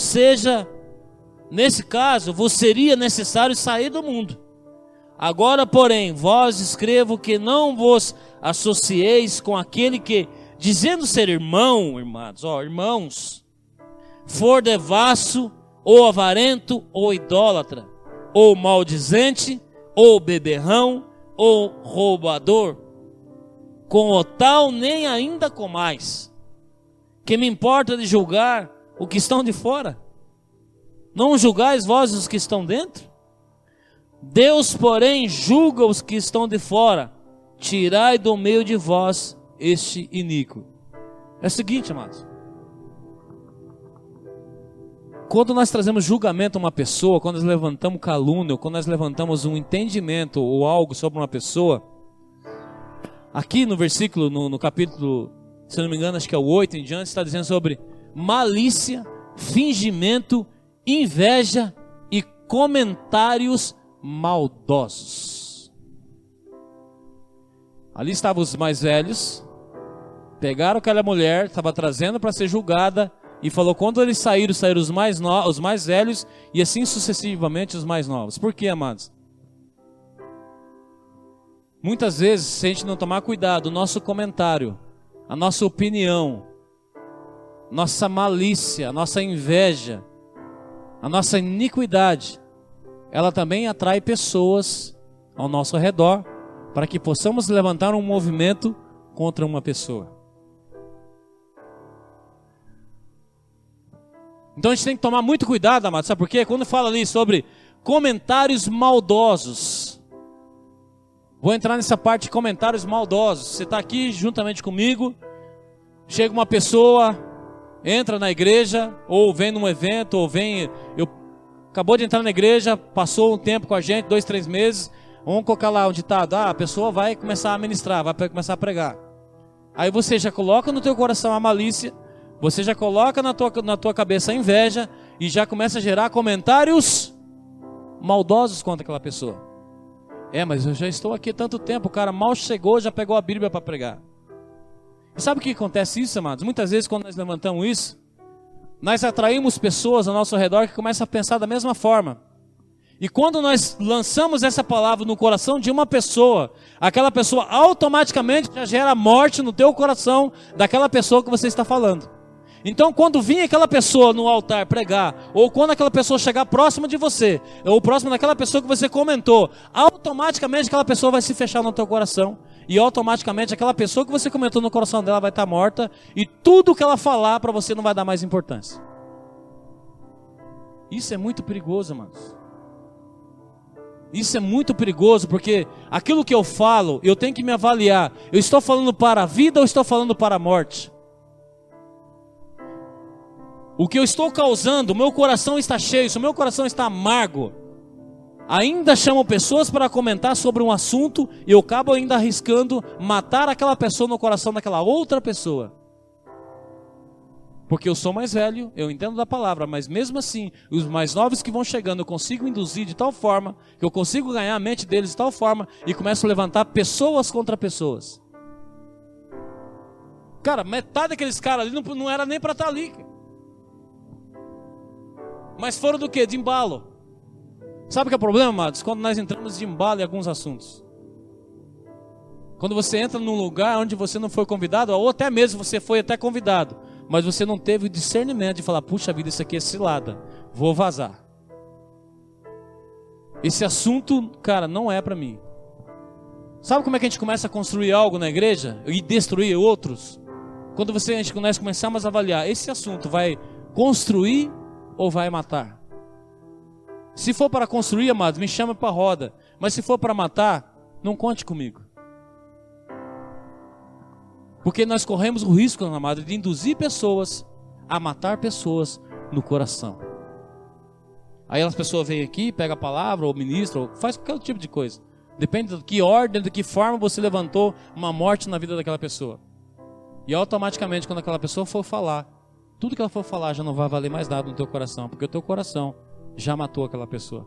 vos seria necessário sair do mundo. Agora, porém, vós escrevo que não vos associeis com aquele que, dizendo ser irmão, irmãos, for devasso, ou avarento, ou idólatra, ou maldizente, ou beberrão, ou roubador, com o tal nem ainda comais. Que me importa de julgar o que estão de fora? Não julgais vós os que estão dentro? Deus, porém, julga os que estão de fora. Tirai do meio de vós este iníquo. É o seguinte, amados. Quando nós trazemos julgamento a uma pessoa, quando nós levantamos calúnia, quando nós levantamos um entendimento ou algo sobre uma pessoa, aqui no versículo, no capítulo, se não me engano, acho que é o 8 em diante, está dizendo sobre malícia, fingimento, inveja e comentários maldosos. Ali estavam os mais velhos, pegaram aquela mulher, estava trazendo para ser julgada, e falou, quando eles saíram os mais velhos, e assim sucessivamente os mais novos. Por quê, amados? Muitas vezes, se a gente não tomar cuidado, o nosso comentário, a nossa opinião, nossa malícia, a nossa inveja, a nossa iniquidade, ela também atrai pessoas ao nosso redor, para que possamos levantar um movimento contra uma pessoa. Então a gente tem que tomar muito cuidado, amado, sabe por quê? Quando fala ali sobre comentários maldosos, vou entrar nessa parte de comentários maldosos. Você está aqui juntamente comigo, chega uma pessoa, entra na igreja, ou vem num evento, ou vem, acabou de entrar na igreja, passou um tempo com a gente, 2, 3 meses, vamos colocar lá um ditado, a pessoa vai começar a ministrar, vai começar a pregar. Aí você já coloca no teu coração a malícia, você já coloca na tua cabeça a inveja e já começa a gerar comentários maldosos contra aquela pessoa. Mas eu já estou aqui há tanto tempo, o cara mal chegou, já pegou a Bíblia para pregar. E sabe o que acontece isso, amados? Muitas vezes quando nós levantamos isso, nós atraímos pessoas ao nosso redor que começam a pensar da mesma forma. E quando nós lançamos essa palavra no coração de uma pessoa, aquela pessoa automaticamente já gera morte no teu coração daquela pessoa que você está falando. Então quando vir aquela pessoa no altar pregar, ou quando aquela pessoa chegar próximo de você, ou próximo daquela pessoa que você comentou, automaticamente aquela pessoa vai se fechar no teu coração, e automaticamente aquela pessoa que você comentou no coração dela vai estar morta, e tudo que ela falar para você não vai dar mais importância. Isso é muito perigoso, amados. Isso é muito perigoso, porque aquilo que eu falo, eu tenho que me avaliar. Eu estou falando para a vida ou estou falando para a morte? O que eu estou causando, o meu coração está cheio, se o meu coração está amargo, ainda chamo pessoas para comentar sobre um assunto e eu acabo ainda arriscando matar aquela pessoa no coração daquela outra pessoa. Porque eu sou mais velho, eu entendo da palavra, mas mesmo assim, os mais novos que vão chegando, eu consigo induzir de tal forma, que eu consigo ganhar a mente deles de tal forma, e começo a levantar pessoas contra pessoas. Cara, metade daqueles caras ali não era nem para estar ali. Mas foram do quê? De embalo. Sabe o que é o problema, amados? Quando nós entramos de embalo em alguns assuntos. Quando você entra num lugar onde você não foi convidado, ou até mesmo você foi até convidado, mas você não teve o discernimento de falar, puxa vida, isso aqui é cilada, vou vazar. Esse assunto, cara, não é para mim. Sabe como é que a gente começa a construir algo na igreja e destruir outros? Quando nós começamos a avaliar, esse assunto vai construir ou vai matar? Se for para construir, amados, me chama para a roda. Mas se for para matar, não conte comigo. Porque nós corremos o risco, amado, de induzir pessoas a matar pessoas no coração. Aí as pessoas vêm aqui, pegam a palavra, ou ministram, ou faz qualquer tipo de coisa. Depende de que ordem, de que forma você levantou uma morte na vida daquela pessoa. E automaticamente, quando aquela pessoa for falar, tudo que ela for falar já não vai valer mais nada no teu coração, porque o teu coração já matou aquela pessoa.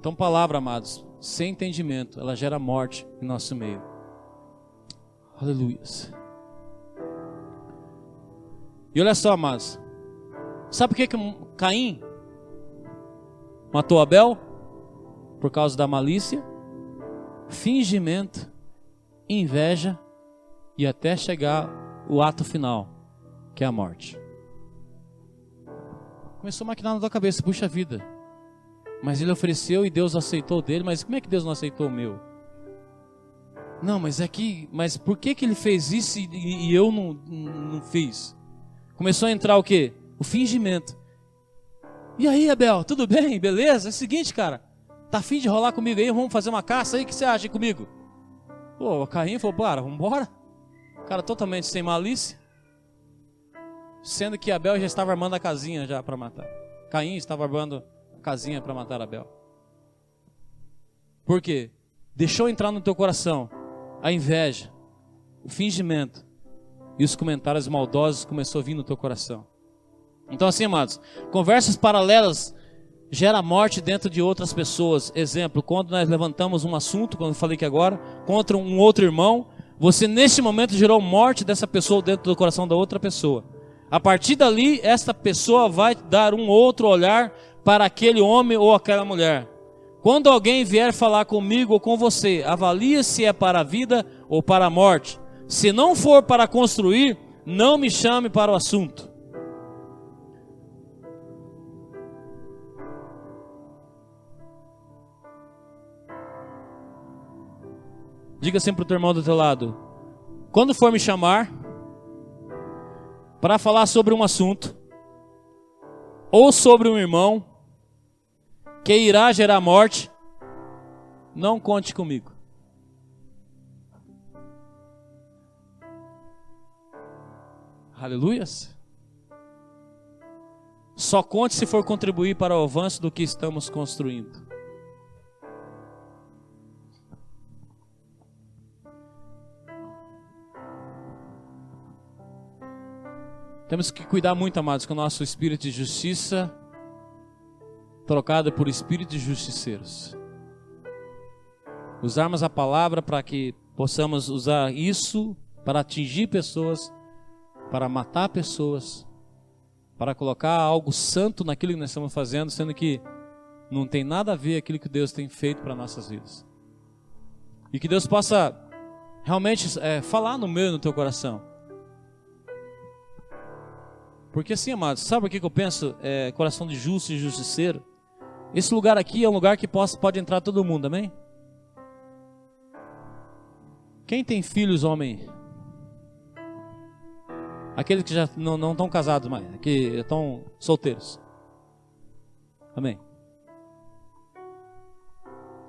Então, palavra, amados, sem entendimento, ela gera morte em nosso meio. Aleluia. E olha só, amados, sabe por que Caim matou Abel? Por causa da malícia, fingimento, inveja e até chegar o ato final, que é a morte. Começou a maquinar na tua cabeça, puxa vida, mas ele ofereceu e Deus aceitou dele, mas como é que Deus não aceitou o meu? Não, mas por que ele fez isso e eu não fiz? Começou a entrar o quê? O fingimento. E aí, Abel, tudo bem? Beleza? É o seguinte, cara, tá afim de rolar comigo aí? Vamos fazer uma caça aí? O que você acha comigo? Pô, o Caim falou, bora, vambora. Cara, totalmente sem malícia. Sendo que Abel já estava armando a casinha já para matar. Caim estava armando a casinha para matar Abel. Por quê? Deixou entrar no teu coração a inveja, o fingimento e os comentários maldosos começou a vir no teu coração. Então assim, amados, conversas paralelas geram morte dentro de outras pessoas. Exemplo, quando nós levantamos um assunto, como eu falei aqui agora, contra um outro irmão, você neste momento gerou morte dessa pessoa dentro do coração da outra pessoa. A partir dali, esta pessoa vai dar um outro olhar para aquele homem ou aquela mulher. Quando alguém vier falar comigo ou com você, avalie se é para a vida ou para a morte. Se não for para construir, não me chame para o assunto. Diga sempre para o teu irmão do teu lado: quando for me chamar para falar sobre um assunto ou sobre um irmão que irá gerar morte, não conte comigo. Aleluias. Só conte se for contribuir para o avanço do que estamos construindo. Temos que cuidar muito, amados, com o nosso espírito de justiça trocado por espírito de justiceiros. Usarmos a palavra para que possamos usar isso para atingir pessoas, para matar pessoas, para colocar algo santo naquilo que nós estamos fazendo, sendo que não tem nada a ver aquilo que Deus tem feito para nossas vidas. E que Deus possa realmente falar no meu e no teu coração. Porque assim, amados, sabe o que eu penso? Coração de justo e justiceiro. Esse lugar aqui é um lugar que pode entrar todo mundo, amém? Quem tem filhos, homem? Aqueles que já não estão casados mais, que estão solteiros. Amém?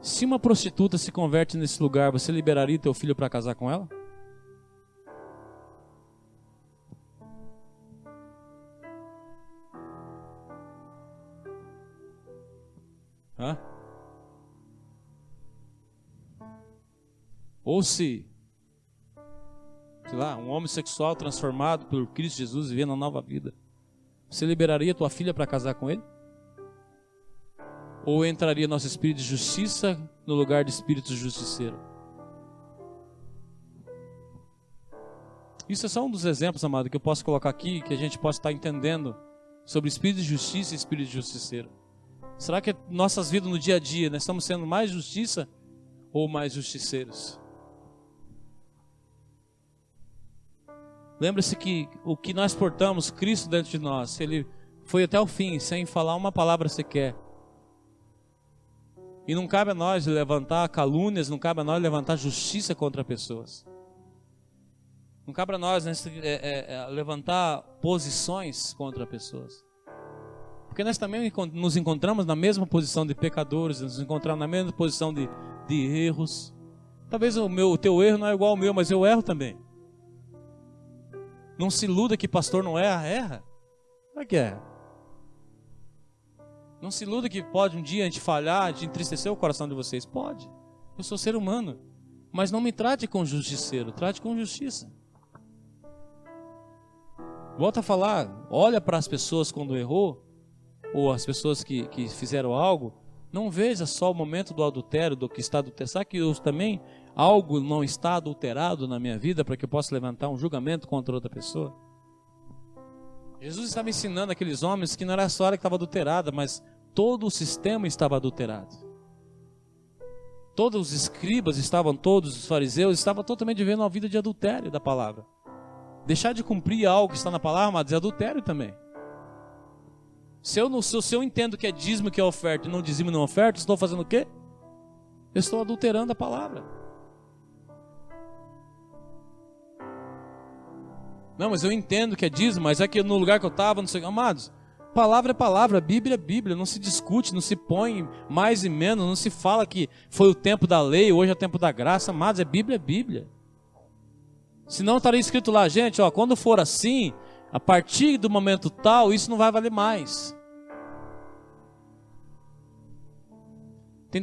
Se uma prostituta se converte nesse lugar, você liberaria teu filho para casar com ela? Hã? Ou se, sei lá, um homossexual transformado por Cristo Jesus vivendo uma nova vida, você liberaria tua filha para casar com ele? Ou entraria nosso espírito de justiça no lugar de espírito justiceiro? Isso é só um dos exemplos, amado, que eu posso colocar aqui, que a gente possa estar entendendo sobre espírito de justiça e espírito de justiceiro. Será que nossas vidas no dia a dia, nós estamos sendo mais justiça ou mais justiceiros? Lembre-se que o que nós portamos, Cristo dentro de nós, Ele foi até o fim, sem falar uma palavra sequer. E não cabe a nós levantar calúnias, não cabe a nós levantar justiça contra pessoas. Não cabe a nós levantar posições contra pessoas. Porque nós também nos encontramos na mesma posição de pecadores, nos encontramos na mesma posição de erros. Talvez o teu erro não é igual ao meu, mas eu erro também. Não se iluda que pastor não erra. Como é que é? Não se iluda que pode um dia a gente falhar, de entristecer o coração de vocês. Pode. Eu sou ser humano. Mas não me trate com justiceiro, trate com justiça. Volta a falar, olha para as pessoas quando errou, ou as pessoas que fizeram algo, não veja só o momento do adultério, do que está adulterado. Sabe que eu também, algo não está adulterado na minha vida para que eu possa levantar um julgamento contra outra pessoa? Jesus estava ensinando aqueles homens que não era só a hora que estava adulterada, mas todo o sistema estava adulterado. Todos os escribas estavam, todos os fariseus estavam totalmente vivendo uma vida de adultério da palavra. Deixar de cumprir algo que está na palavra, mas é adultério também. Se eu entendo que é dízimo, que é oferta, e não dizimo, não oferta, estou fazendo o quê? Eu estou adulterando a palavra. Não, mas eu entendo que é dízimo, mas é que no lugar que eu estava, não sei. Amados, palavra é palavra, a Bíblia é Bíblia, não se discute, não se põe mais e menos, não se fala que foi o tempo da lei, hoje é o tempo da graça, amados, Bíblia é Bíblia. Senão estaria escrito lá, gente, ó, quando for assim, a partir do momento tal, isso não vai valer mais.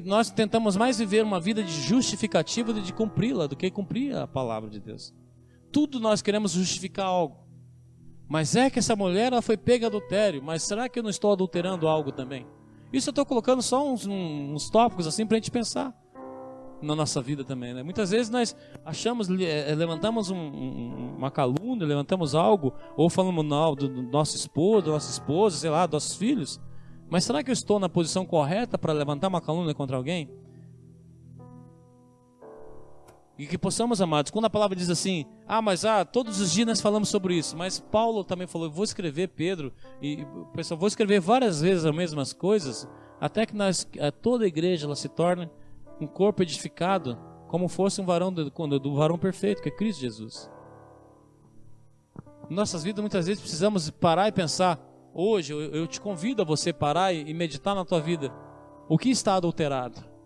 Nós tentamos mais viver uma vida de justificativa de cumpri-la do que cumprir a palavra de Deus. Tudo nós queremos justificar algo. Mas é que essa mulher ela foi pega adultério, mas será que eu não estou adulterando algo também? Isso eu estou colocando só uns tópicos assim para a gente pensar na nossa vida também, né? Muitas vezes nós achamos, levantamos uma calúnia, levantamos algo, ou falamos mal do nosso esposo, da nossa esposa, sei lá, dos nossos filhos. Mas será que eu estou na posição correta para levantar uma calúnia contra alguém? E que possamos, amados, quando a palavra diz assim, todos os dias nós falamos sobre isso, mas Paulo também falou, vou escrever, Pedro, e pessoal, vou escrever várias vezes as mesmas coisas, até que toda a igreja ela se torne um corpo edificado, como fosse um varão do varão perfeito, que é Cristo Jesus. Em nossas vidas, muitas vezes, precisamos parar e pensar, hoje eu te convido a você parar e meditar na tua vida, o que está adulterado?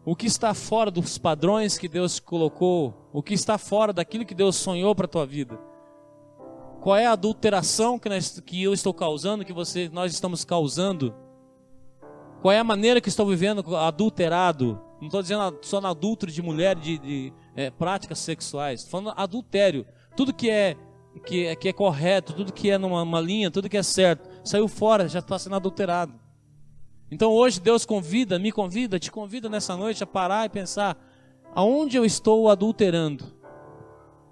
O que está fora dos padrões que Deus colocou? O que está fora daquilo que Deus sonhou para a tua vida? Qual é a adulteração que eu estou causando, que nós estamos causando? Qual é a maneira que estou vivendo adulterado? Não estou dizendo só no adúltero de mulher, de práticas sexuais. Estou falando adultério. Tudo que é correto, tudo que é numa linha, tudo que é certo, saiu fora, já está sendo adulterado. Então hoje Deus te convida nessa noite a parar e pensar, aonde eu estou adulterando?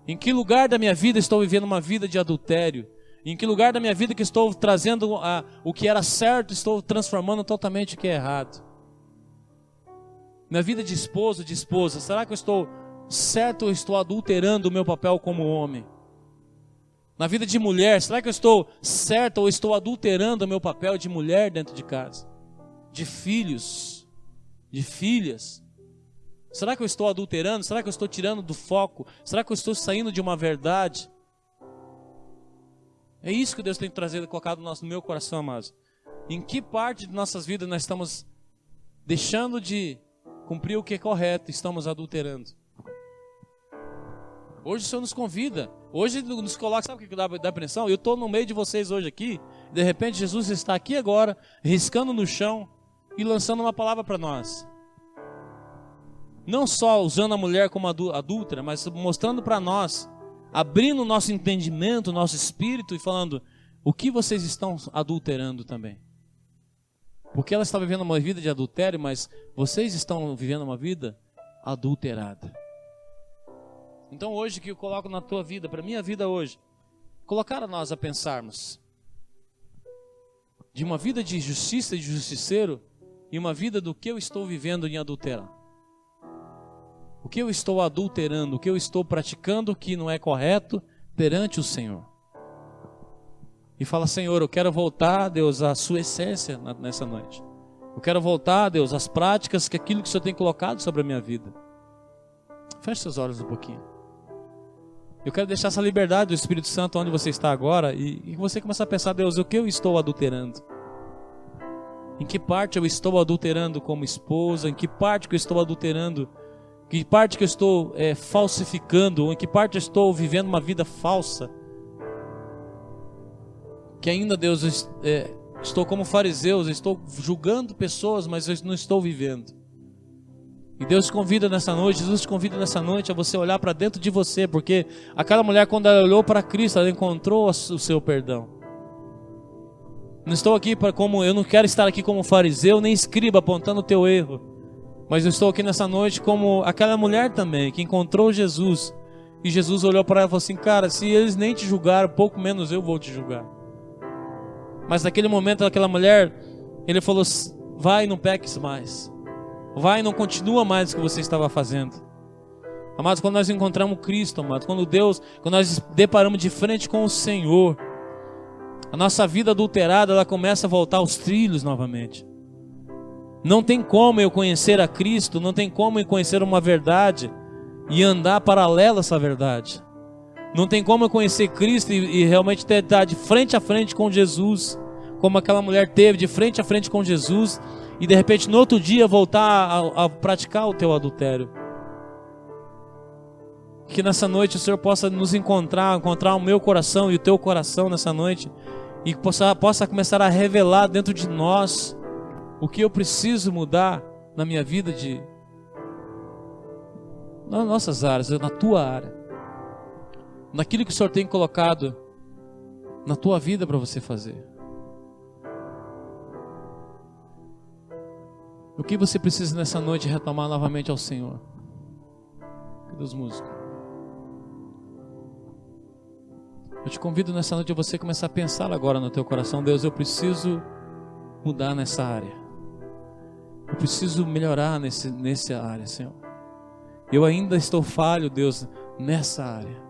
Em que lugar da minha vida estou vivendo uma vida de adultério? Em que lugar da minha vida que estou trazendo o que era certo, estou transformando totalmente o que é errado? Minha vida de esposo, de esposa, será que eu estou certo ou estou adulterando o meu papel como homem? Na vida de mulher, será que eu estou certo ou estou adulterando o meu papel de mulher dentro de casa? De filhos, de filhas. Será que eu estou adulterando? Será que eu estou tirando do foco? Será que eu estou saindo de uma verdade? É isso que Deus tem trazido, colocado no meu coração, amados. Em que parte de nossas vidas nós estamos deixando de cumprir o que é correto, estamos adulterando? Hoje o Senhor nos convida, hoje nos coloca, sabe o que dá impressão? Eu estou no meio de vocês hoje aqui, de repente Jesus está aqui agora, riscando no chão e lançando uma palavra para nós. Não só usando a mulher como adúltera, mas mostrando para nós, abrindo o nosso entendimento, o nosso espírito e falando, o que vocês estão adulterando também? Porque ela está vivendo uma vida de adultério, mas vocês estão vivendo uma vida adulterada. Então hoje que eu coloco na tua vida, para a minha vida hoje, colocar a nós a pensarmos de uma vida de justiça e de justiceiro e uma vida do que eu estou vivendo em adulterar. O que eu estou adulterando, o que eu estou praticando que não é correto perante o Senhor. E fala, Senhor, eu quero voltar, Deus, à sua essência nessa noite. Eu quero voltar, Deus, às práticas, aquilo que o Senhor tem colocado sobre a minha vida. Feche seus olhos um pouquinho. Eu quero deixar essa liberdade do Espírito Santo onde você está agora e você começar a pensar, Deus, o que eu estou adulterando? Em que parte eu estou adulterando como esposa? Em que parte que eu estou adulterando? Em que parte que eu estou falsificando? Ou em que parte eu estou vivendo uma vida falsa? Que ainda, Deus, estou como fariseus, estou julgando pessoas, mas eu não estou vivendo. E Deus te convida nessa noite, Jesus te convida nessa noite a você olhar para dentro de você, porque aquela mulher, quando ela olhou para Cristo, ela encontrou o seu perdão. Não estou aqui eu não quero estar aqui como fariseu, nem escriba apontando o teu erro, mas eu estou aqui nessa noite como aquela mulher também, que encontrou Jesus, e Jesus olhou para ela e falou assim, cara, se eles nem te julgaram, pouco menos eu vou te julgar. Mas naquele momento, aquela mulher, ele falou, vai e não peques mais. Vai e não continua mais o que você estava fazendo. Amados, quando nós encontramos Cristo, amados, quando nós deparamos de frente com o Senhor, a nossa vida adulterada, ela começa a voltar aos trilhos novamente. Não tem como eu conhecer a Cristo, não tem como eu conhecer uma verdade e andar paralelo a essa verdade. Não tem como eu conhecer Cristo e realmente estar de frente a frente com Jesus, como aquela mulher teve, de frente a frente com Jesus, e de repente no outro dia voltar a praticar o teu adultério. Que nessa noite o Senhor possa nos encontrar o meu coração e o teu coração nessa noite, e possa começar a revelar dentro de nós o que eu preciso mudar na minha vida, nas nossas áreas, na tua área, naquilo que o Senhor tem colocado na tua vida para você fazer. O que você precisa nessa noite retomar novamente ao Senhor? Cadê os músicos? Eu te convido nessa noite a você começar a pensar agora no teu coração: Deus, eu preciso mudar nessa área. Eu preciso melhorar nessa área, Senhor. Eu ainda estou falho, Deus, nessa área.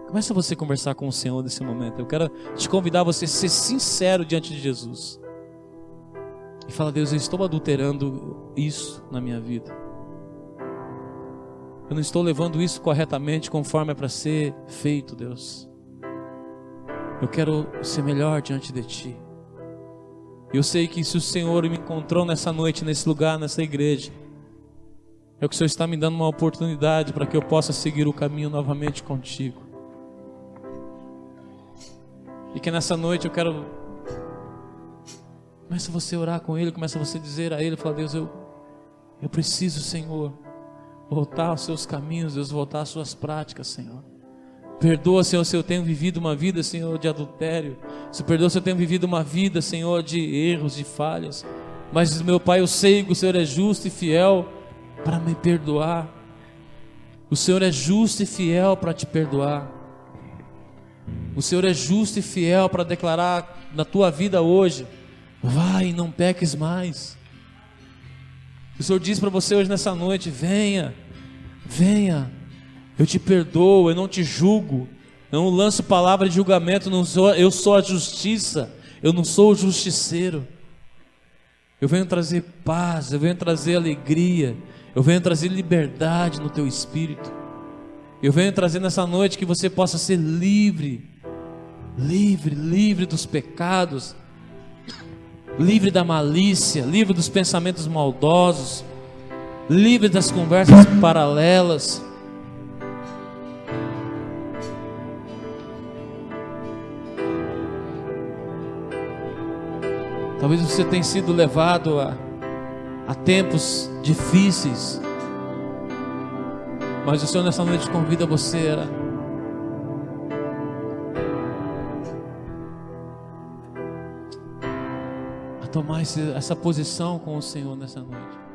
Começa você a conversar com o Senhor nesse momento. Eu quero te convidar a você ser sincero diante de Jesus. E fala: Deus, eu estou adulterando isso na minha vida. Eu não estou levando isso corretamente conforme é para ser feito, Deus. Eu quero ser melhor diante de Ti. Eu sei que se o Senhor me encontrou nessa noite, nesse lugar, nessa igreja, é que o Senhor está me dando uma oportunidade para que eu possa seguir o caminho novamente contigo. E que nessa noite eu quero... Começa você a orar com Ele, começa você a dizer a Ele, fala: Deus, eu preciso, Senhor, voltar aos seus caminhos, Deus, voltar às suas práticas, Senhor. Perdoa, Senhor, se eu tenho vivido uma vida, Senhor, de adultério. Se perdoa se eu tenho vivido uma vida, Senhor, de erros, de falhas. Mas, meu Pai, eu sei que o Senhor é justo e fiel para me perdoar. O Senhor é justo e fiel para te perdoar. O Senhor é justo e fiel para declarar na tua vida hoje: vai e não peques mais. O Senhor diz para você hoje nessa noite: venha, venha, eu te perdoo, eu não te julgo, eu não lanço palavra de julgamento, eu sou a justiça, eu não sou o justiceiro. Eu venho trazer paz, eu venho trazer alegria, eu venho trazer liberdade no teu espírito. Eu venho trazer nessa noite que você possa ser livre, livre, livre dos pecados, livre da malícia, livre dos pensamentos maldosos, livre das conversas paralelas. Talvez você tenha sido levado a tempos difíceis, mas o Senhor nessa noite convida você a tomar essa posição com o Senhor nessa noite.